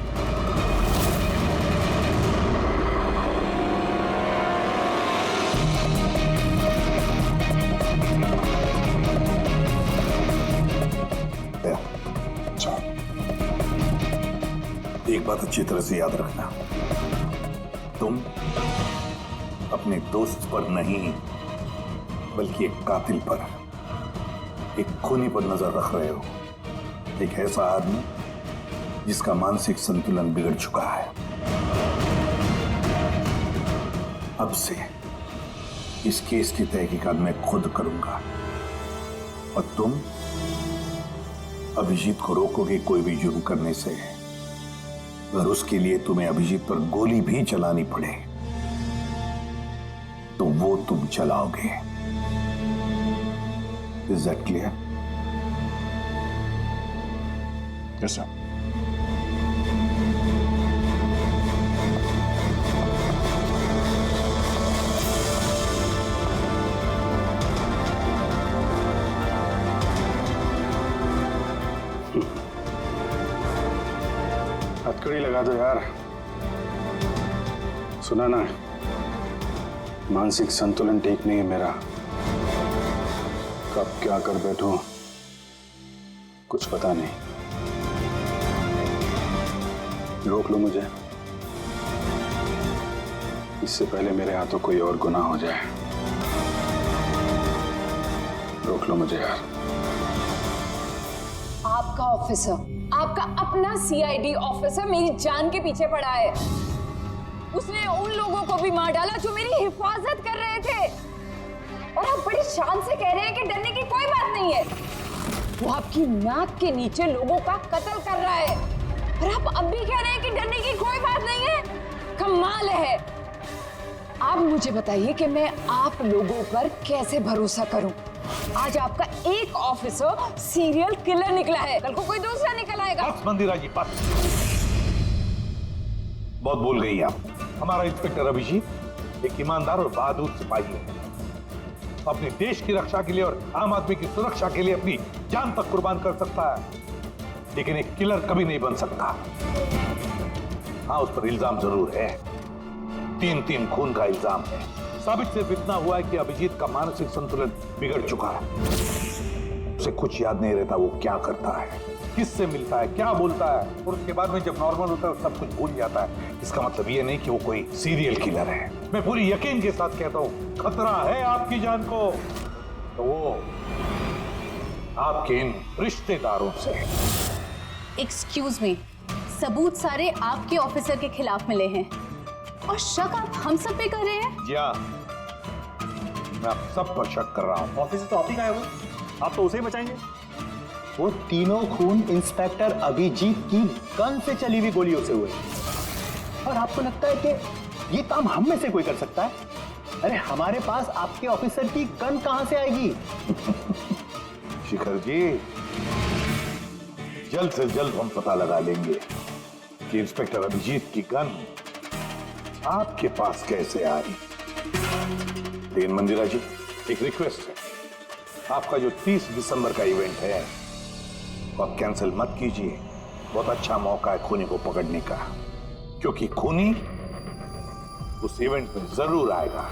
एक बात अच्छी तरह से याद रखना, तुम अपने दोस्त पर नहीं, बल्कि एक कातिल पर, एक खूनी पर नजर रख रहे हो। एक ऐसा आदमी जिसका मानसिक संतुलन बिगड़ चुका है। अब से इस केस की तहकीकात मैं खुद करूंगा, और तुम अभिजीत को रोकोगे कोई भी जुर्म करने से। अगर उसके लिए तुम्हें अभिजीत पर गोली भी चलानी पड़े तो वो तुम चलाओगे। Is that clear? Yes sir. हथकड़ी लगा दो यार। सुना ना, मानसिक संतुलन ठीक नहीं है मेरा। कब क्या कर बैठूं कुछ पता नहीं। रोक लो मुझे, इससे पहले मेरे हाथों कोई और गुनाह हो जाए। रोक लो मुझे यार। आपका ऑफिसर, आपका अपना सीआईडी ऑफिसर मेरी जान के पीछे पड़ा है। उसने उन लोगों को भी मार डाला जो मेरी हिफाजत कर रहे थे, और आप बड़ी शान से कह रहे हैं कि डरने की कोई बात नहीं है। वो आपकी नाक के नीचे लोगों का कत्ल कर रहा है, और आप अब भी कह रहे हैं कि डरने की कोई बात नहीं है। कमाल है। आप मुझे बताइए कि मैं आप लोगों पर कैसे भरोसा करूं। आज आपका एक ऑफिसर सीरियल किलर निकला है, कल को कोई दूसरा निकल आएगा। बस मंदिरा जी, बस। बहुत बोल गई आप। हमारा इंस्पेक्टर अभिजीत एक ईमानदार और बहादुर सिपाही है। अपने देश की रक्षा के लिए और आम आदमी की सुरक्षा के लिए अपनी जान तक कुर्बान कर सकता है, लेकिन एक किलर कभी नहीं बन सकता। हाँ, उस पर इल्जाम जरूर है, 3 खून का इल्जाम है। साबित सिर्फ इतना हुआ है कि अभिजीत का मानसिक संतुलन बिगड़ चुका है। उसे कुछ याद नहीं रहता वो क्या करता है, किससे मिलता है, क्या बोलता है, और उसके बाद में जब नॉर्मल होता है सब कुछ भूल जाता है। इसका मतलब ये नहीं कि वो कोई सीरियल किलर है। मैं पूरी यकीन के साथ कहता हूँ खतरा है आपकी जान को तो वो आपके इन रिश्तेदारों से। एक्सक्यूज मी, सबूत सारे आपके ऑफिसर के खिलाफ मिले हैं और शक आप हम सब पे कर रहे हैं। या मैं आप सब पर शक कर रहा हूँ। ऑफिसर तो आप ही का है वो, आप तो उसे ही बचाएंगे। वो तीनों खून इंस्पेक्टर अभिजीत की गन से चली हुई गोलियों से हुए और आपको लगता है कि ये काम हम में से कोई कर सकता है? अरे हमारे पास आपके ऑफिसर की गन कहां से आएगी? शिखर जी, जल्द से जल्द हम पता लगा लेंगे कि इंस्पेक्टर अभिजीत की गन आपके पास कैसे आई। लेकिन मंदिरा जी, एक रिक्वेस्ट है, आपका जो 30 दिसंबर का इवेंट है वो आप कैंसिल मत कीजिए। बहुत अच्छा मौका है खूनी को पकड़ने का, क्योंकि खूनी उस इवेंट में जरूर आएगा।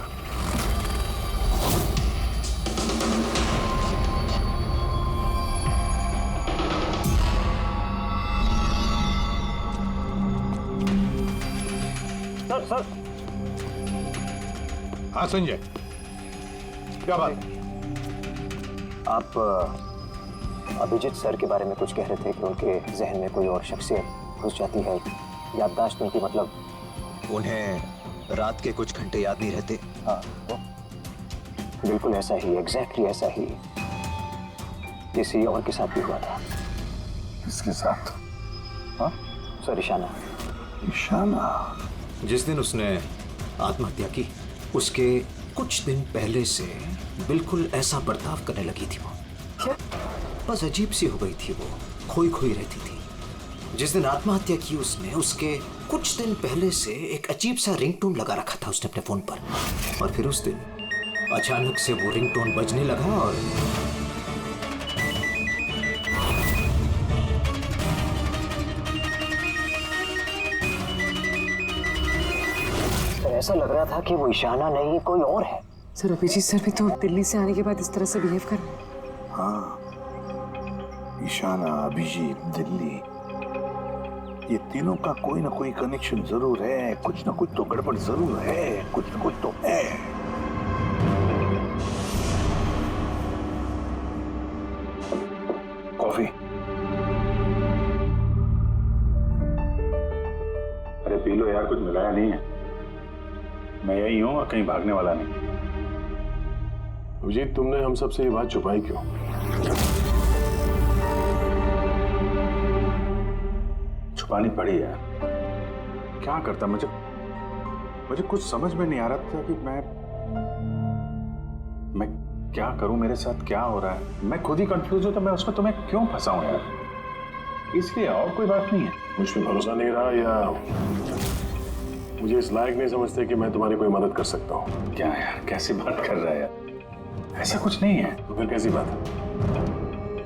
सर हाँ संजय, क्या बात? आप अभिजीत सर के बारे में कुछ कह रहे थे कि उनके जहन में कोई और शख्सियत घुस जाती है, याददाश्त उनकी, मतलब उन्हें रात के कुछ घंटे याद नहीं रहते। हाँ तो बिल्कुल ऐसा ही, एग्जैक्टली ऐसा ही किसी और के साथ भी हुआ था। किसके साथ? हाँ सर, ईशाना। ईशाना? जिस दिन उसने आत्महत्या की उसके कुछ दिन पहले से बिल्कुल ऐसा बर्ताव करने लगी थी वो। क्या? बस अजीब सी हो गई थी वो, खोई खोई रहती थी। जिस दिन आत्महत्या की उसने, उसके कुछ दिन पहले से एक अजीब सा रिंगटोन लगा रखा था उसने अपने फोन पर, और फिर उस दिन अचानक से वो रिंगटोन बजने लगा और ऐसा लग रहा था कि वो ईशाना नहीं कोई और है। सर अभिजीत सर भी तो दिल्ली से आने के बाद इस तरह से बिहेव कर रहे हैं। हाँ, ईशाना, अभिजीत, दिल्ली, ये तीनों का कोई ना कोई कनेक्शन जरूर है। कुछ ना कुछ तो गड़बड़ जरूर है, कुछ ना कुछ तो है। कॉफी? अरे पी लो यार, कुछ मिलाया नहीं है। मैं यही हूं और कहीं भागने वाला नहीं। अभिजीत, तुमने हम सबसे ये बात छुपाई क्यों? छुपानी पड़ी यार, क्या करता। मुझे कुछ समझ में नहीं आ रहा था कि मैं क्या करूं, मेरे साथ क्या हो रहा है। मैं खुद ही कंफ्यूज हूं, तो मैं उसमें तुम्हें क्यों फंसाऊं यार, इसलिए और कोई बात नहीं है। मुझ पे भरोसा नहीं रहा या मुझे इस लायक नहीं समझते कि मैं तुम्हारी कोई मदद कर सकता हूँ? क्या यार, कैसी बात कर रहा है यार, ऐसा कुछ नहीं है। तो फिर कैसी बात है?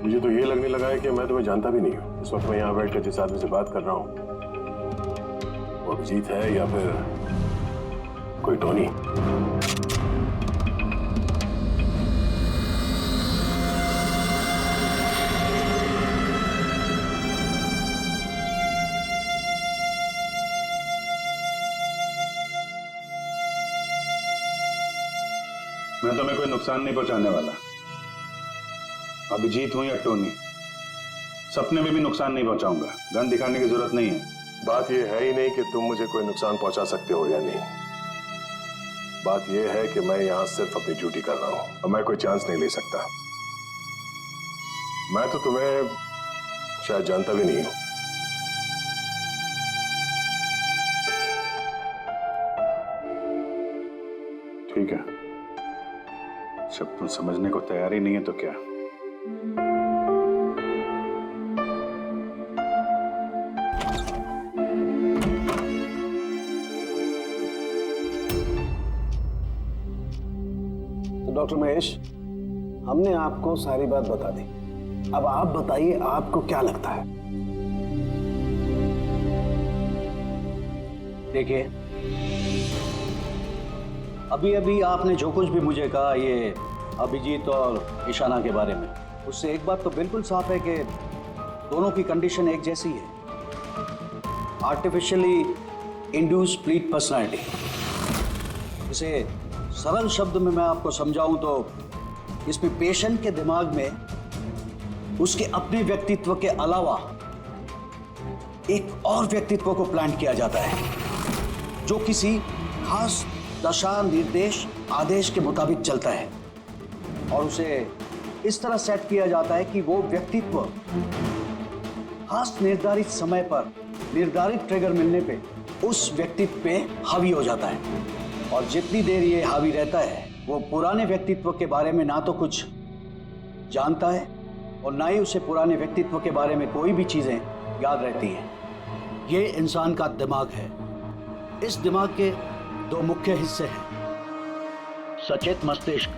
मुझे तो ये लगने लगा है कि मैं तुम्हें जानता भी नहीं हूँ। इस वक्त मैं यहाँ बैठकर जिस आदमी से बात कर रहा हूँ वो अभिजीत है या फिर कोई टोनी। मैं तुम्हें कोई नुकसान नहीं पहुंचाने वाला। अभिजीत हूं या टोनी, सपने में भी नुकसान नहीं पहुंचाऊंगा। गन दिखाने की जरूरत नहीं है। बात यह है ही नहीं कि तुम मुझे कोई नुकसान पहुंचा सकते हो या नहीं। बात यह है कि मैं यहां सिर्फ अपनी ड्यूटी कर रहा हूं और मैं कोई चांस नहीं ले सकता। मैं तो तुम्हें शायद जानता भी नहीं हूं। ठीक है, जब तुम समझने को तैयार ही नहीं है तो क्या। तो डॉक्टर महेश, हमने आपको सारी बात बता दी। अब आप बताइए, आपको क्या लगता है? देखिए, अभी अभी आपने जो कुछ भी मुझे कहा ये अभिजीत और ईशाना के बारे में, उससे एक बात तो बिल्कुल साफ है कि दोनों की कंडीशन एक जैसी है, आर्टिफिशियली इंड्यूस स्प्लिट पर्सनालिटी। इसे सरल शब्द में मैं आपको समझाऊं तो इसमें पेशेंट के दिमाग में उसके अपने व्यक्तित्व के अलावा एक और व्यक्तित्व को प्लांट किया जाता है जो किसी खास दशा, निर्देश, आदेश के मुताबिक चलता है, और उसे इस तरह सेट किया जाता है कि वो व्यक्तित्व खास निर्धारित समय पर निर्धारित ट्रिगर मिलने पे उस व्यक्तित्व पे हावी हो जाता है। और जितनी देर ये हावी रहता है वो पुराने व्यक्तित्व के बारे में ना तो कुछ जानता है और ना ही उसे पुराने व्यक्तित्व के बारे में कोई भी चीजें याद रहती हैं। ये इंसान का दिमाग है। इस दिमाग के दो मुख्य हिस्से हैं, सचेत मस्तिष्क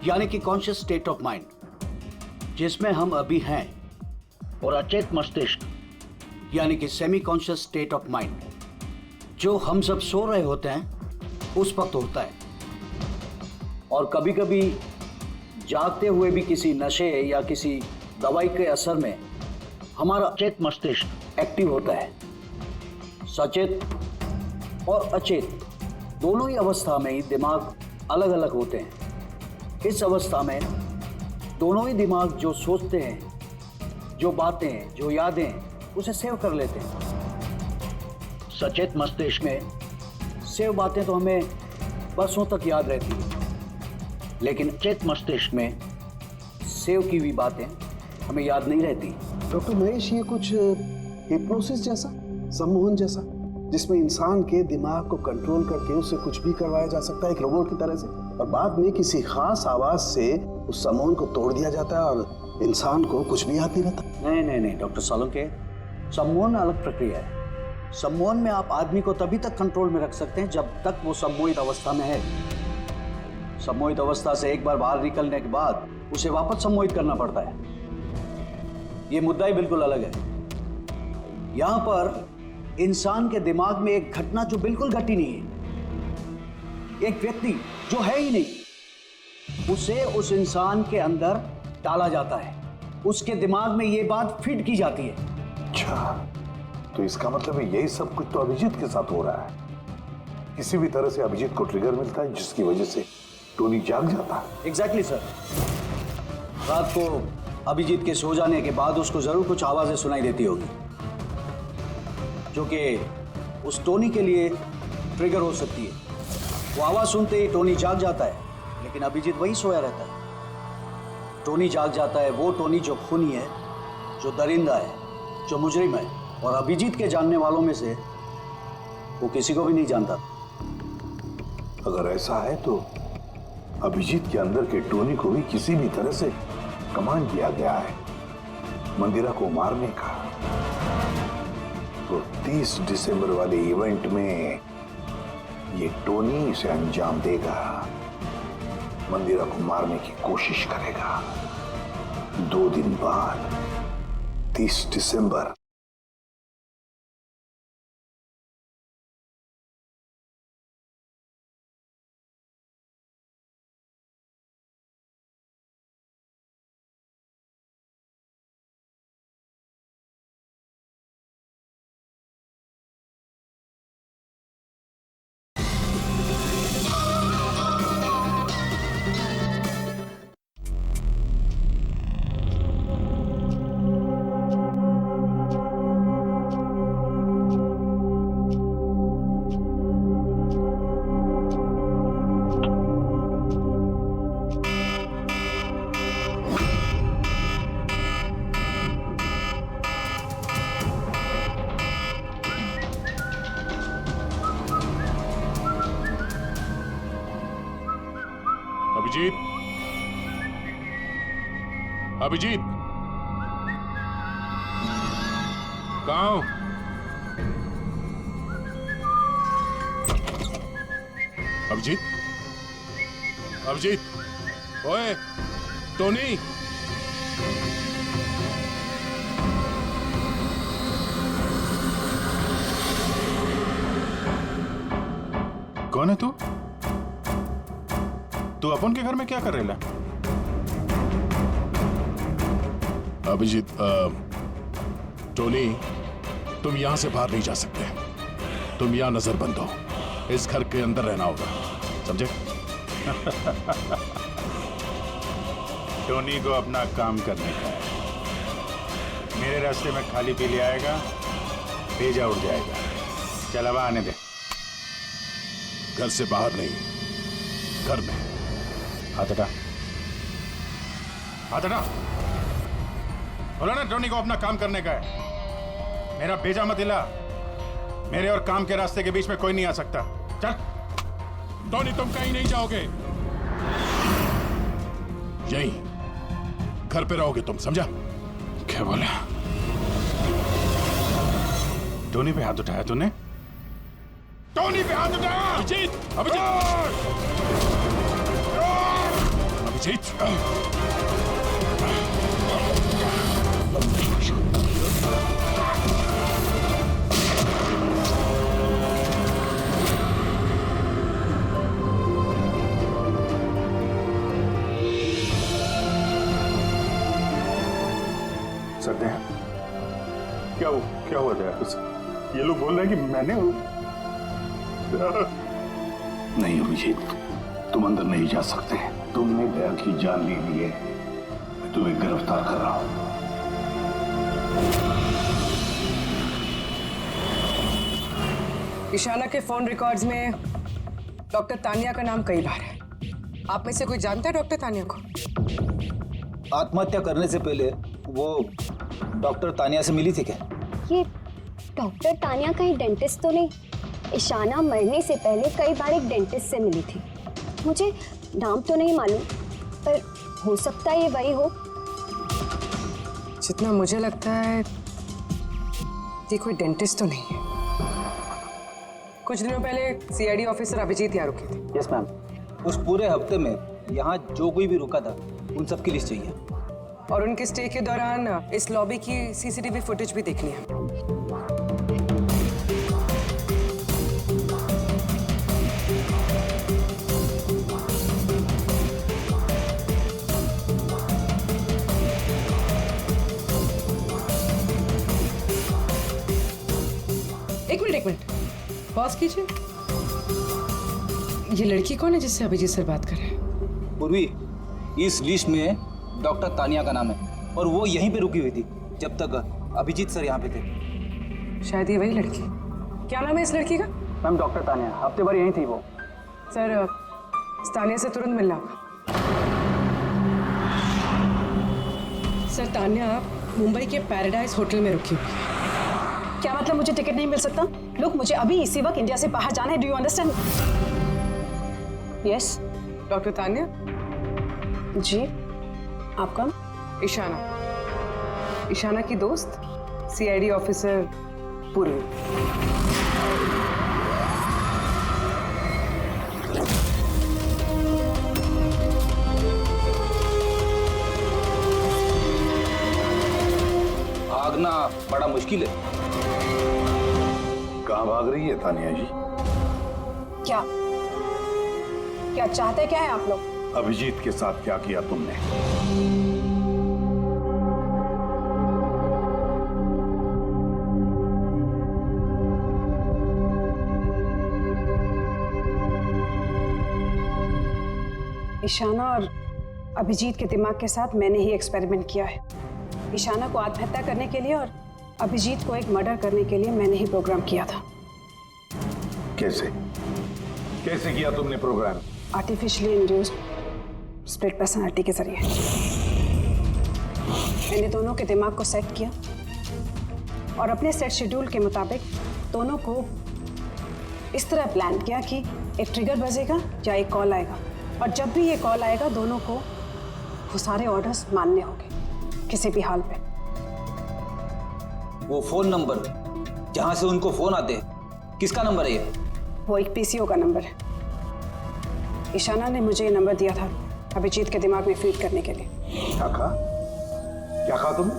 यानी कि कॉन्शियस स्टेट ऑफ माइंड, जिसमें हम अभी हैं, और अचेत मस्तिष्क यानी कि semi conscious state of mind, जो हम सब सो रहे होते हैं उस वक्त होता है। और कभी कभी जागते हुए भी किसी नशे या किसी दवाई के असर में हमारा अचेत मस्तिष्क एक्टिव होता है। सचेत और अचेत दोनों ही अवस्था में ही दिमाग अलग अलग होते हैं। इस अवस्था में दोनों ही दिमाग जो सोचते हैं, जो बातें, जो यादें, उसे सेव कर लेते हैं। सचेत मस्तिष्क में सेव बातें तो हमें बरसों तक याद रहती हैं, लेकिन अचेत मस्तिष्क में सेव की हुई बातें हमें याद नहीं रहती। डॉक्टर महेश, ये कुछ हिप्नोसिस जैसा, सम्मोहन जैसा, जिसमें इंसान के दिमाग को कंट्रोल करके उससे कुछ भी करवाया जा सकता है एक रोबोट की तरह से, और बाद में किसी खास आवाज से उस सम्मोहन को तोड़ दिया जाता है और इंसान को कुछ भी याद नहीं रहता। नहीं डॉक्टर सोलंकी, सम्मोहन अलग प्रक्रिया है। सम्मोहन में आप आदमी को तभी तक कंट्रोल में रख सकते हैं जब तक वो सम्मोहित अवस्था में है। सम्मोहित अवस्था से एक बार बाहर निकलने के बाद उसे वापस सम्मोहित करना पड़ता है। ये मुद्दा ही बिल्कुल अलग है। यहां पर इंसान के दिमाग में एक घटना जो बिल्कुल घटी नहीं है, एक व्यक्ति जो है ही नहीं, उसे उस इंसान के अंदर डाला जाता है। उसके दिमाग में ये बात फिट की जाती है। अच्छा, तो इसका मतलब है यही सब कुछ तो अभिजीत के साथ हो रहा है। किसी भी तरह से अभिजीत को ट्रिगर मिलता है जिसकी वजह से टोनी जाग जाता है। Exactly sir. रात को अभिजीत के सो जाने के बाद उसको जरूर कुछ आवाजें सुनाई देती होगी जो कि उस टोनी के लिए ट्रिगर हो सकती है। वो आवाज सुनते ही टोनी जाग जाता है, लेकिन अभिजीत वही सोया रहता है। टोनी जाग जाता है वो टोनी जो खूनी है, जो दरिंदा है, जो मुजरिम है, और अभिजीत के जानने वालों में से वो किसी को भी नहीं जानता। अगर ऐसा है तो अभिजीत के अंदर के टोनी को भी किसी भी तरह से कमांड दिया गया है मंदिरा को मारने का। तो 30 दिसंबर वाले इवेंट में ये टोनी इसे अंजाम देगा, मंदिरा को मारने की कोशिश करेगा। 2 दिन बाद 30 दिसंबर। अभिजीत, कहाँ हो? अभिजीत, अभिजीत, ओए, टोनी। कौन है तू? तू अपन के घर में क्या कर रहा? अभिजीत, टोनी, तुम यहां से बाहर नहीं जा सकते। तुम यहां नजरबंद हो, इस घर के अंदर रहना होगा, समझे? टोनी को अपना काम करने का है। मेरे रास्ते में खाली पीली आएगा, भेजा उड़ जाएगा। चल अब आने दे। घर से बाहर नहीं, घर में। हाथ हटा, हाथ हटा। बोलो ना, टोनी को अपना काम करने का है। मेरा भेजा मत हिला। मेरे और काम के रास्ते के बीच में कोई नहीं आ सकता। चल। टोनी, तुम कहीं नहीं जाओगे, यहीं घर पे रहोगे तुम, समझा? क्या बोला? टोनी पे हाथ उठाया तूने? टोनी पे हाथ उठाया? अभिजीत, अभिजीत, अभिजीत। सत्या, क्या हुआ था? ये लोग बोल रहे हैं कि मैंने नहीं अभिजीत, तुम अंदर नहीं जा सकते। तुमने दया की जान ले ली है, मैं तुम्हें गिरफ्तार कर रहा हूं। ईशाना के फोन रिकॉर्ड्स में डॉक्टर तानिया का नाम कई बार है। आप में से कोई जानता है डॉक्टर तानिया को? आत्महत्या करने से पहले वो डॉक्टर तानिया से मिली थी क्या? ये डॉक्टर तानिया कहीं डेंटिस्ट तो नहीं? ईशाना मरने से पहले कई बार एक डेंटिस्ट से मिली थी। मुझे नाम तो नहीं मालूम, पर हो सकता है ये वही हो। जितना मुझे लगता है ये कोई डेंटिस्ट तो नहीं है। कुछ दिनों पहले सीआईडी ऑफिसर अभिजीत यहाँ रुके थे। Yes ma'am. उस पूरे हफ्ते में यहाँ जो कोई भी रुका था उन सब की लिस्ट चाहिए, और उनके स्टे के दौरान इस लॉबी की सीसीटीवी फुटेज भी देखनी है। एक मिनट पॉज कीजिए। ये लड़की कौन है जिससे अभिजीत सर बात कर रहे हैं? पूर्वी, इस लिस्ट में डॉक्टर तानिया का नाम है और वो यहीं पे रुकी हुई थी जब तक अभिजीत सर यहाँ पे थे। शायद ये वही लड़की। क्या नाम है इस लड़की का? मैम डॉक्टर तानिया, हफ्ते भर यहीं थी वो। सर, तानिया से तुरंत मिलना होगा। सर, तानिया मुंबई के पैराडाइज होटल में रुकी हुई है। क्या मतलब मुझे टिकट नहीं मिल सकता? लोग, मुझे अभी इसी वक्त इंडिया से बाहर जाना है। Do you understand? Yes. Doctor Tania? जी, आप कौन? ईशाना, ईशाना की दोस्त, सीआईडी ऑफिसर पूर्वी। भागना बड़ा मुश्किल है। कहाँ भाग रही है तानिया जी? क्या क्या चाहते क्या है आप लोग? अभिजीत के साथ क्या किया तुमने? ईशाना और अभिजीत के दिमाग के साथ मैंने ही एक्सपेरिमेंट किया है। ईशाना को आत्महत्या करने के लिए और अभिजीत को एक मर्डर करने के लिए मैंने ही प्रोग्राम किया था। कैसे कैसे किया तुमने program? Artificially induced split personality के जरिए मैंने दोनों के दिमाग को सेट किया और अपने सेट शेड्यूल के मुताबिक दोनों को इस तरह प्लान किया कि एक ट्रिगर बजेगा या एक कॉल आएगा, और जब भी ये कॉल आएगा दोनों को वो सारे ऑर्डर्स मानने होंगे किसी भी हाल पे। वो फोन नंबर जहां से उनको फोन आते हैं, किसका नंबर है ये? वो एक पीसीओ का नंबर है। ईशाना ने मुझे ये नंबर दिया था अभिजीत के दिमाग में फीड करने के लिए। क्या कहा? क्या कहा तुमने?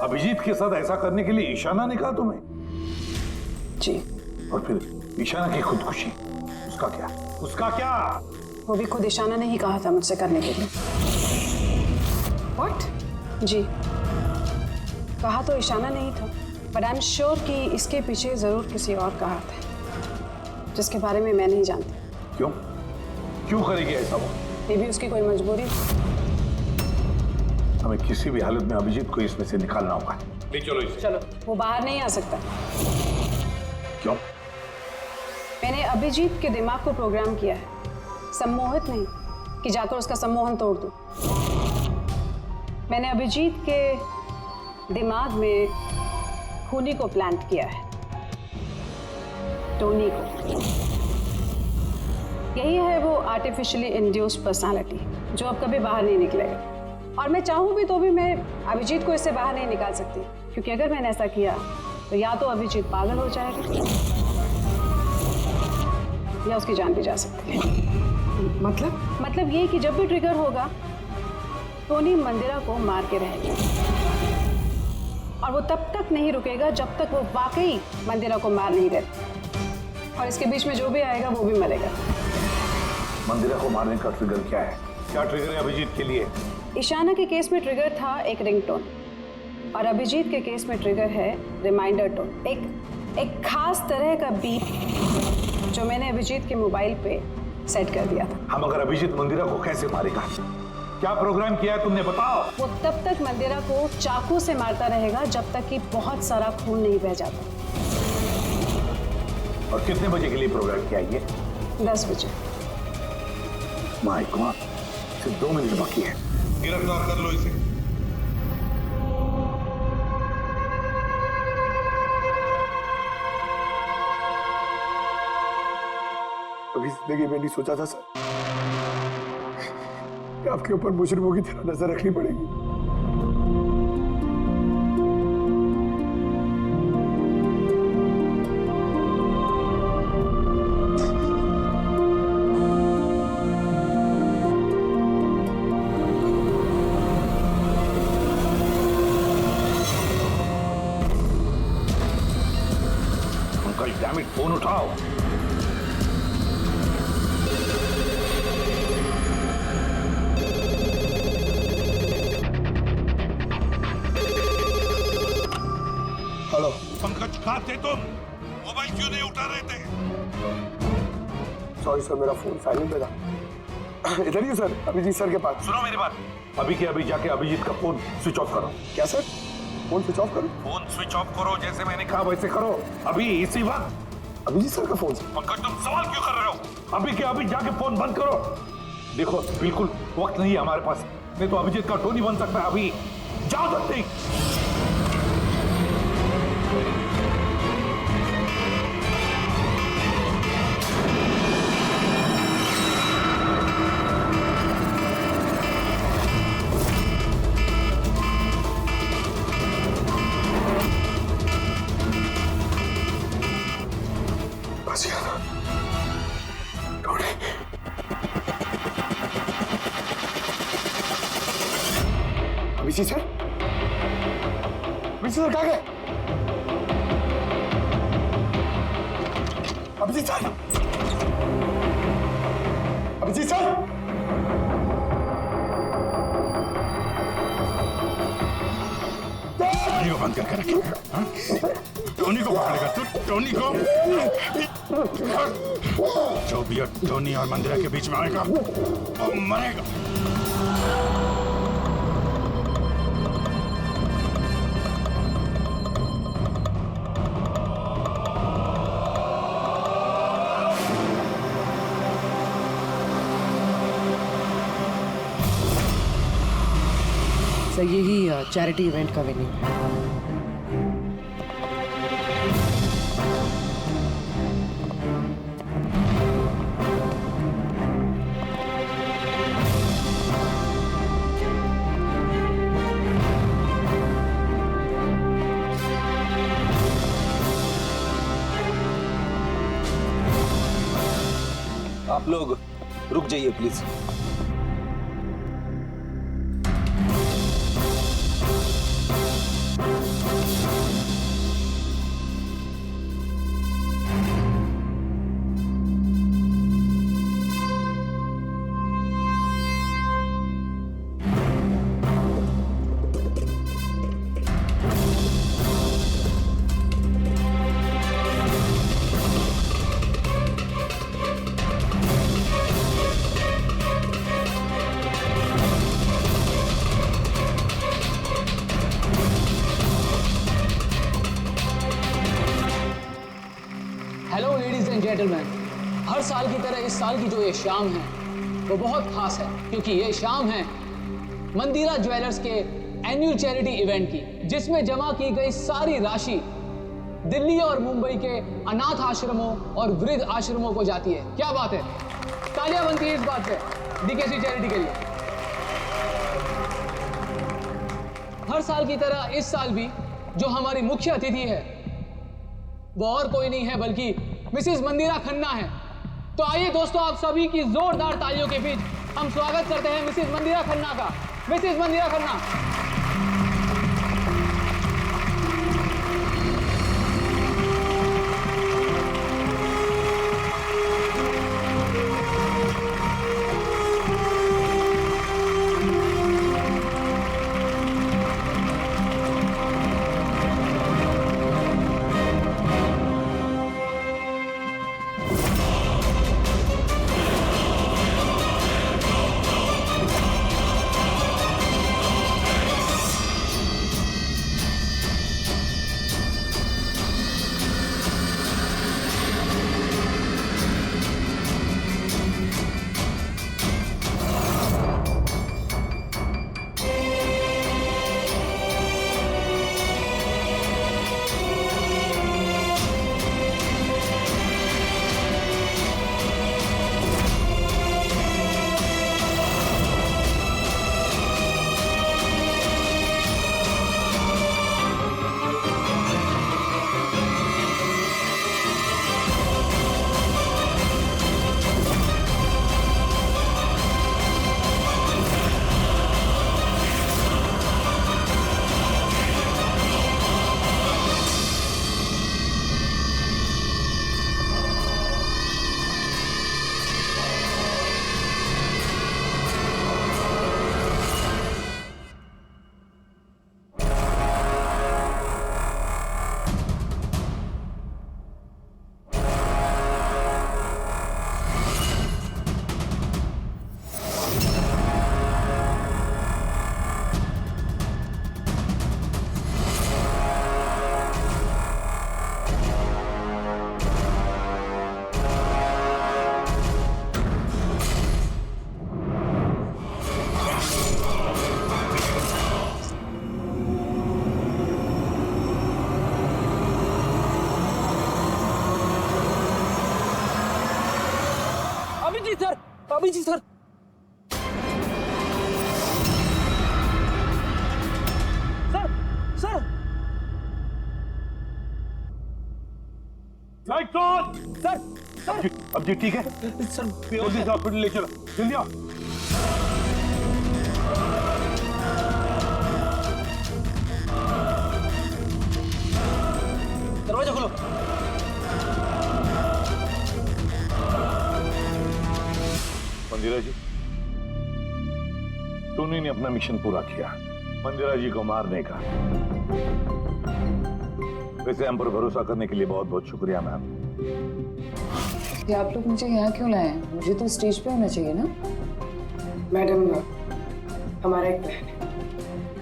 अभिजीत के साथ ऐसा करने के लिए ईशाना ने कहा तुम्हें? जी। और फिर ईशाना की खुदकुशी, उसका क्या? उसका क्या? वो भी खुद ईशाना ने ही कहा था मुझसे करने के लिए। What? जी। कहा तो ईशाना नहीं था, बट आई एम श्योर कि इसके पीछे जरूर किसी और का हाथ है जिसके बारे में मैं नहीं जानती। क्यों क्यों करेगी ऐसा वो? ये भी उसकी कोई मजबूरी। हमें किसी भी हालत में अभिजीत को इसमें से निकालना होगा। ले चलो इसे। चलो, वो बाहर नहीं आ सकता। क्यों? मैंने अभिजीत के दिमाग को प्रोग्राम किया है, सम्मोहित नहीं कि जाकर उसका सम्मोहन तोड़ दूं। मैंने अभिजीत के दिमाग में खूनी को प्लांट किया है, टोनी को। यही है वो आर्टिफिशियली इंड्यूस्ड पर्सनालिटी जो अब कभी बाहर नहीं निकलेगा। और मैं चाहूँ भी तो भी मैं अभिजीत को इससे बाहर नहीं निकाल सकती, क्योंकि अगर मैंने ऐसा किया तो या तो अभिजीत पागल हो जाएगा या उसकी जान भी जा सकती है। मतलब ये कि जब भी ट्रिगर होगा टोनी मंदिरा को मार के रहेगा, और वो तब तक नहीं रुकेगा जब तक वो वाकई मंदिरा को मार नहीं देता। और इसके बीच में जो भी आएगा वो भी मरेगा। मंदिरा को मारने का ट्रिगर क्या है? क्या ट्रिगर है अभिजीत के लिए? ईशाना के केस में ट्रिगर था एक रिंगटोन, और अभिजीत के केस में ट्रिगर है रिमाइंडर टोन, एक खास तरह का बीप जो मैंने अभिजीत के मोबाइल पे सेट कर दिया था। हम अगर अभिजीत मंदिरा को कैसे मारेगा? क्या प्रोग्राम किया है तुमने, बताओ। वो तब तक मंदिरा को चाकू से मारता रहेगा जब तक कि बहुत सारा खून नहीं बह जाता। और कितने बजे के लिए प्रोग्राम किया ये? 10 बजे। माय गॉड, सिर्फ 2 मिनट बाकी है। गिरफ्तार कर लो इसे। कभी जिंदगी में नहीं सोचा था सर कि आपके ऊपर मुजरिमों की तरह नजर रखनी पड़ेगी। अंकल डैम इट, फोन उठाओ। हेलो पंकज, कहाँ थे तुम? मोबाइल क्यों नहीं उठा रहे थे? सॉरी सर, मेरा फोन साइलेंट पे था। इधर ही सर, अभिजीत सर के पास। सुनो मेरी बात, अभी के अभी जाके अभिजीत का फोन स्विच ऑफ करो। क्या सर? फोन स्विच ऑफ करो? फोन स्विच ऑफ करो, जैसे मैंने कहा वैसे करो, अभी इसी वक्त। अभिजीत सर का फोन? पंकज, तुम सवाल क्यों कर रहे हो? अभी के अभी जाके फोन बंद करो। देखो, बिल्कुल वक्त नहीं है हमारे पास, नहीं तो अभिजीत का टोनी बन सकता है। अभी जाओ जल्दी। अभिजीत सर? अभिजीत सर कहाँ गए? Abhijit sir? Abhijit sir? Tony को बंद करके रखे। टोनी को पकड़ेगा तू? टोनी को? जो भी टोनी और मंदिरा के बीच में आएगा वो मरेगा। सर यही चैरिटी इवेंट का वेन्यू है। आप लोग रुक जाइए प्लीज। एंड जेंटलमैन, हर साल की तरह इस साल की जो ये शाम है वो बहुत खास है, क्योंकि ये शाम है मंदिरा ज्वेलर्स के एनुअल चैरिटी इवेंट की, जिसमें जमा की गई सारी राशि दिल्ली और मुंबई के अनाथ आश्रमों और वृद्ध आश्रमों को जाती है। क्या बात है, तालियां बनती है इस बात पे डीकेसी चैरिटी के लिए। हर साल की तरह इस साल भी जो हमारी मुख्य अतिथि है वो और कोई नहीं है बल्कि मिसेस मंदिरा खन्ना है। तो आइए दोस्तों, आप सभी की जोरदार तालियों के बीच हम स्वागत करते हैं मिसेस मंदिरा खन्ना का। मिसेस मंदिरा खन्ना। जी sir. Sir sir light on. Sir sir अब जी ठीक है सर, जल्दी से हॉस्पिटल ले चलो, जल्दी आओ। दरवाजा खोलो। मंदिरा जी, टोनी ने अपना मिशन पूरा किया, मंदिरा जी को मारने का। वैसे हम पर भरोसा करने के लिए बहुत बहुत शुक्रिया मैम। आप लोग मुझे यहाँ क्यों लाए? मुझे तो स्टेज पे होना चाहिए ना। मैडम, हमारा एक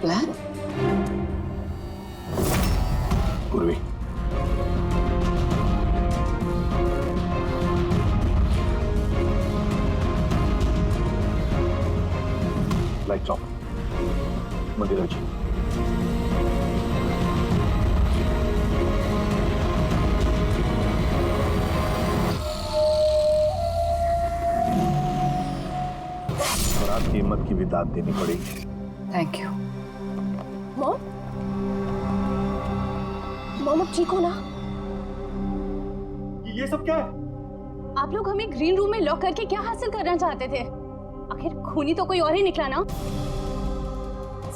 प्लान है। प्लान? पूर्वी, लाइट्स ऑफ। मंदिरा जी, और आपकी हिम्मत की भी दाद देनी पड़ेगी। Thank you. मॉम, मॉम अब ठीक हो ना? ये सब क्या है? आप लोग हमें ग्रीन रूम में लॉक करके क्या हासिल करना चाहते थे? आखिर खूनी तो कोई और ही निकला ना।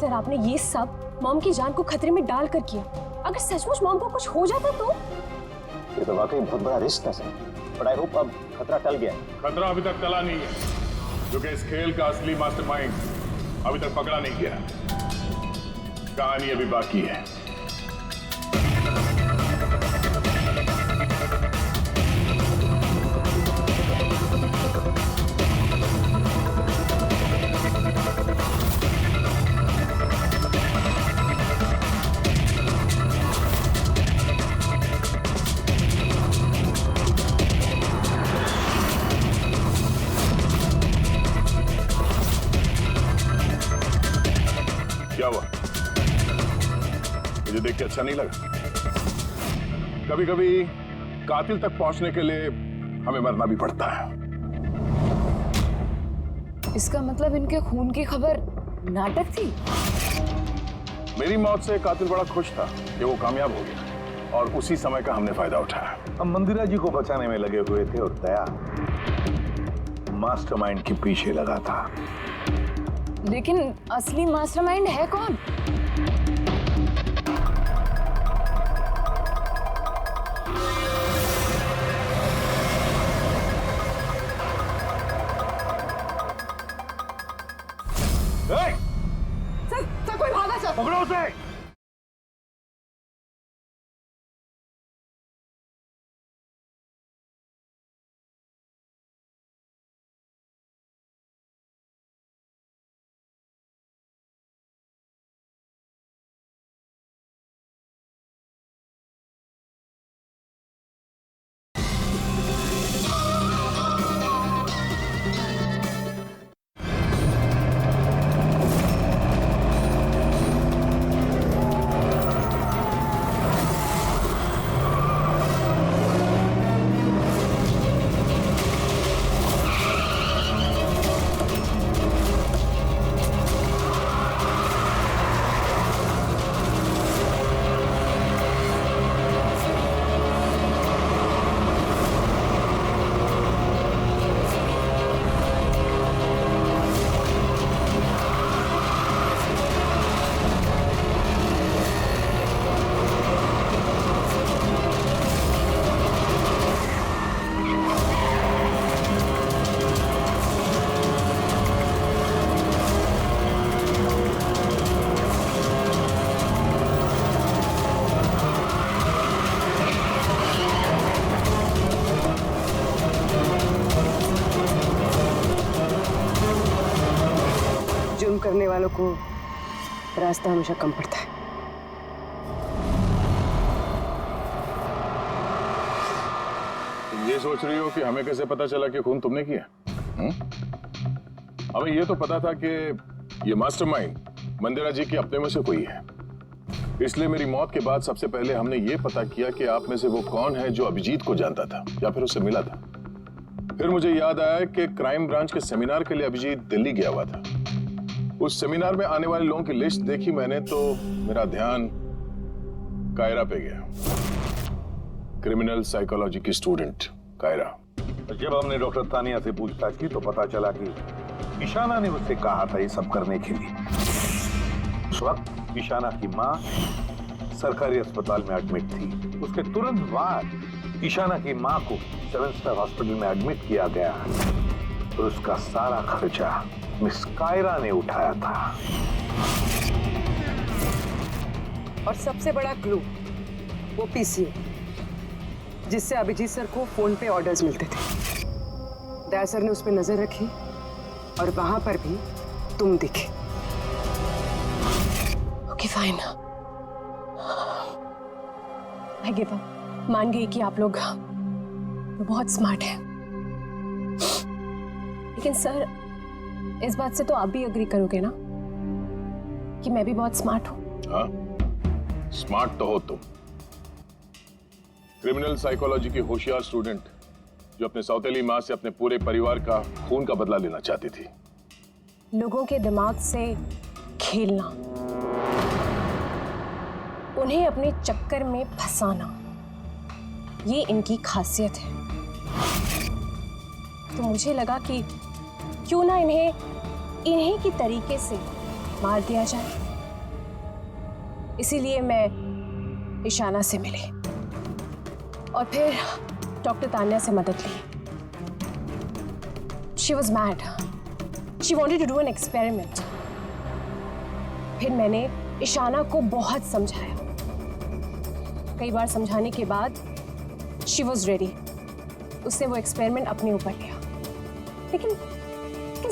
सर, आपने ये सब मॉम की जान को खतरे में डाल कर किया। अगर सचमुच मॉम को कुछ हो जाता तो? ये तो वाकई बहुत बड़ा रिस्क था सर, बट आई होप अब खतरा टल गया। खतरा अभी तक टला नहीं है, क्योंकि इस खेल का असली मास्टरमाइंड अभी तक पकड़ा नहीं गया। कहानी अभी बाकी है। देख के अच्छा नहीं लगा? कभी कभी कातिल तक पहुंचने के लिए हमें मरना भी पड़ता है। इसका मतलब इनके खून की खबर नाटक थी? मेरी मौत से कातिल बड़ा खुश था कि वो कामयाब हो गया, और उसी समय का हमने फायदा उठाया। हम मंदिरा जी को बचाने में लगे हुए थे और दया मास्टरमाइंड के पीछे लगा था। लेकिन असली मास्टरमाइंड है कौन? सर कोई भागा सर। पकड़ो उसे। जुर्म करने वालों को रास्ता हमेशा कम पड़ता है। तुम ये सोच रही हो कि हमें कैसे पता चला कि खून तुमने किया? हमें ये तो पता था कि ये मास्टरमाइंड मंदिरा जी के अपने में से कोई है, इसलिए मेरी मौत के बाद सबसे पहले हमने ये पता किया कि आप में से वो कौन है जो अभिजीत को जानता था या फिर उससे मिला था। फिर मुझे याद आया कि क्राइम ब्रांच के सेमिनार के लिए अभिजीत दिल्ली गया हुआ था। उस सेमिनार में आने वाले लोगों की लिस्ट देखी मैंने तो मेरा ध्यान कायरा पे गया, क्रिमिनल साइकोलॉजी की स्टूडेंट कायरा। जब हमने डॉक्टर तानिया से पूछताछ की तो पता चला कि ईशाना ने उससे कहा था ये सब करने के लिए। उस वक्त ईशाना की माँ सरकारी अस्पताल में एडमिट थी। उसके तुरंत बाद ईशाना की माँ को 7 स्टार हॉस्पिटल में एडमिट किया गया और उसका सारा खर्चा मिस कायरा ने उठाया था। और सबसे बड़ा क्लू वो पीसीओ, जिससे अभिजीत सर को फोन पे ऑर्डर्स मिलते थे। दया सर ने उस पर नजर रखी और वहां पर भी तुम दिखे। Okay fine, I give up. मान गई कि आप लोग बहुत स्मार्ट हैं, लेकिन सर इस बात से तो आप भी एग्री करोगे ना कि मैं भी बहुत स्मार्ट हूं? हाँ, स्मार्ट तो हो तुम। क्रिमिनल साइकोलॉजी की होशियार स्टूडेंट जो अपने सौतेली माँ से अपने पूरे परिवार का खून का बदला लेना चाहती थी। लोगों के दिमाग से खेलना, उन्हें अपने चक्कर में फंसाना, ये इनकी खासियत है। तो मुझे लगा कि क्यों ना इन्हीं की तरीके से मार दिया जाए। इसीलिए मैं ईशाना से मिली और फिर डॉक्टर तान्या से मदद ली। She was mad. She wanted to do an experiment. फिर मैंने ईशाना को बहुत समझाया। कई बार समझाने के बाद she was ready. उसने वो एक्सपेरिमेंट अपने ऊपर लिया। लेकिन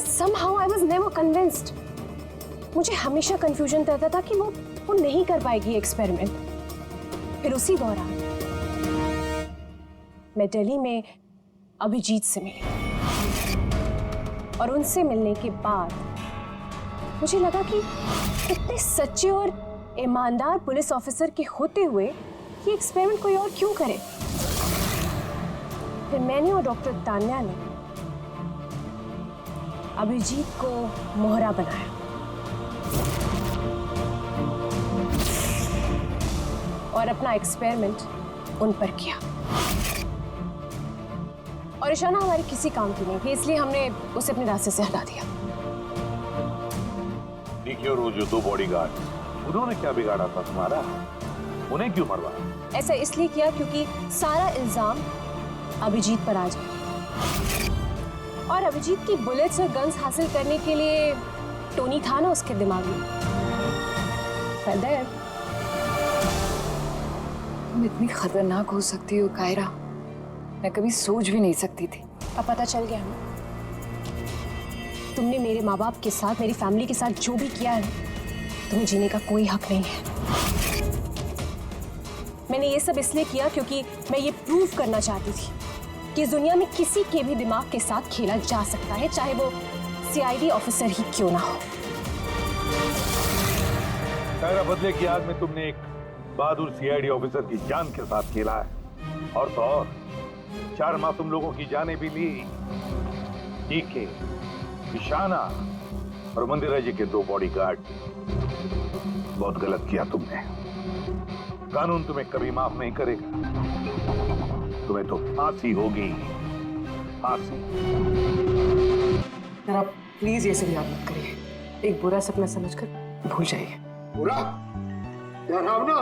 somehow I was never convinced. मुझे हमेशा कंफ्यूजन रहता था कि वो नहीं कर पाएगी एक्सपेरिमेंट। फिर उसी दौरान मैं दिल्ली में अभिजीत से मिली और उनसे मिलने के बाद मुझे लगा कि कितने सच्चे और ईमानदार पुलिस ऑफिसर के होते हुए ये एक्सपेरिमेंट कोई और क्यों करे? फिर मैंने और डॉक्टर तान्या ने अभिजीत को मोहरा बनाया और अपना एक्सपेरिमेंट उन पर किया। और ईशाना हमारे किसी काम की नहीं थी, इसलिए हमने उसे अपने रास्ते से हटा दिया। देखिए, और वो जो 2 बॉडीगार्ड, उन्होंने क्या बिगाड़ा था तुम्हारा? उन्हें क्यों मरवाया? ऐसा इसलिए किया क्योंकि सारा इल्जाम अभिजीत पर आ जाए और अभिजीत की बुलेट्स और गन्स हासिल करने के लिए टोनी था ना उसके दिमाग में। तुम इतनी खतरनाक हो सकती हो कायरा, मैं कभी सोच भी नहीं सकती थी। अब पता चल गया ना, तुमने मेरे माँ बाप के साथ, मेरी फैमिली के साथ जो भी किया है, तुम्हें जीने का कोई हक नहीं है। मैंने ये सब इसलिए किया क्योंकि मैं ये प्रूव करना चाहती थी कि इस दुनिया में किसी के भी दिमाग के साथ खेला जा सकता है, चाहे वो सीआईडी ऑफिसर ही क्यों ना हो। कायरा, बदले की आग में तुमने एक बहादुर सीआईडी ऑफिसर की जान के साथ खेला है, और तो और 4 मासूम लोगों की जानें भी ली। डीके, ईशाना और मंदिरा जी के 2 बॉडीगार्ड। बहुत गलत किया तुमने। कानून तुम्हें कभी माफ नहीं करेगा। तुम्हें तो फांसी होगी, फांसी। यार आप प्लीज ये सब याद मत करिए, एक बुरा सपना समझकर भूल जाइए। बुरा यार, आप ना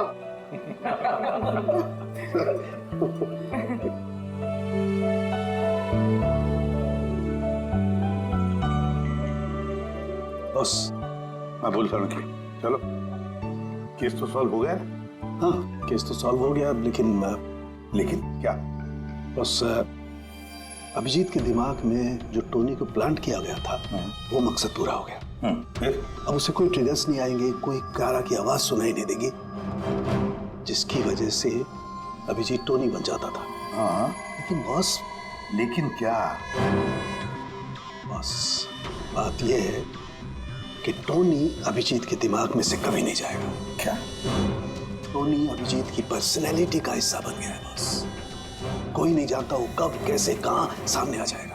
बस मैं बोलता हूँ कि चलो, केस तो सॉल्व हो गया। हाँ, केस तो सॉल्व हो गया, लेकिन क्या? बस अभिजीत के दिमाग में जो टोनी को प्लांट किया गया था, वो मकसद पूरा हो गया। अब उसे कोई ट्रिगर्स नहीं आएंगे, कोई कारा की आवाज सुनाई नहीं देगी, जिसकी वजह से अभिजीत टोनी बन जाता था। हाँ, लेकिन बॉस, लेकिन क्या? बस बात यह है कि टोनी अभिजीत के दिमाग में से कभी नहीं जाएगा। क्या? टोनी अभिजीत की पर्सनैलिटी का हिस्सा बन गया है बॉस। कोई नहीं जानता वो कब, कैसे, कहां सामने आ जाएगा।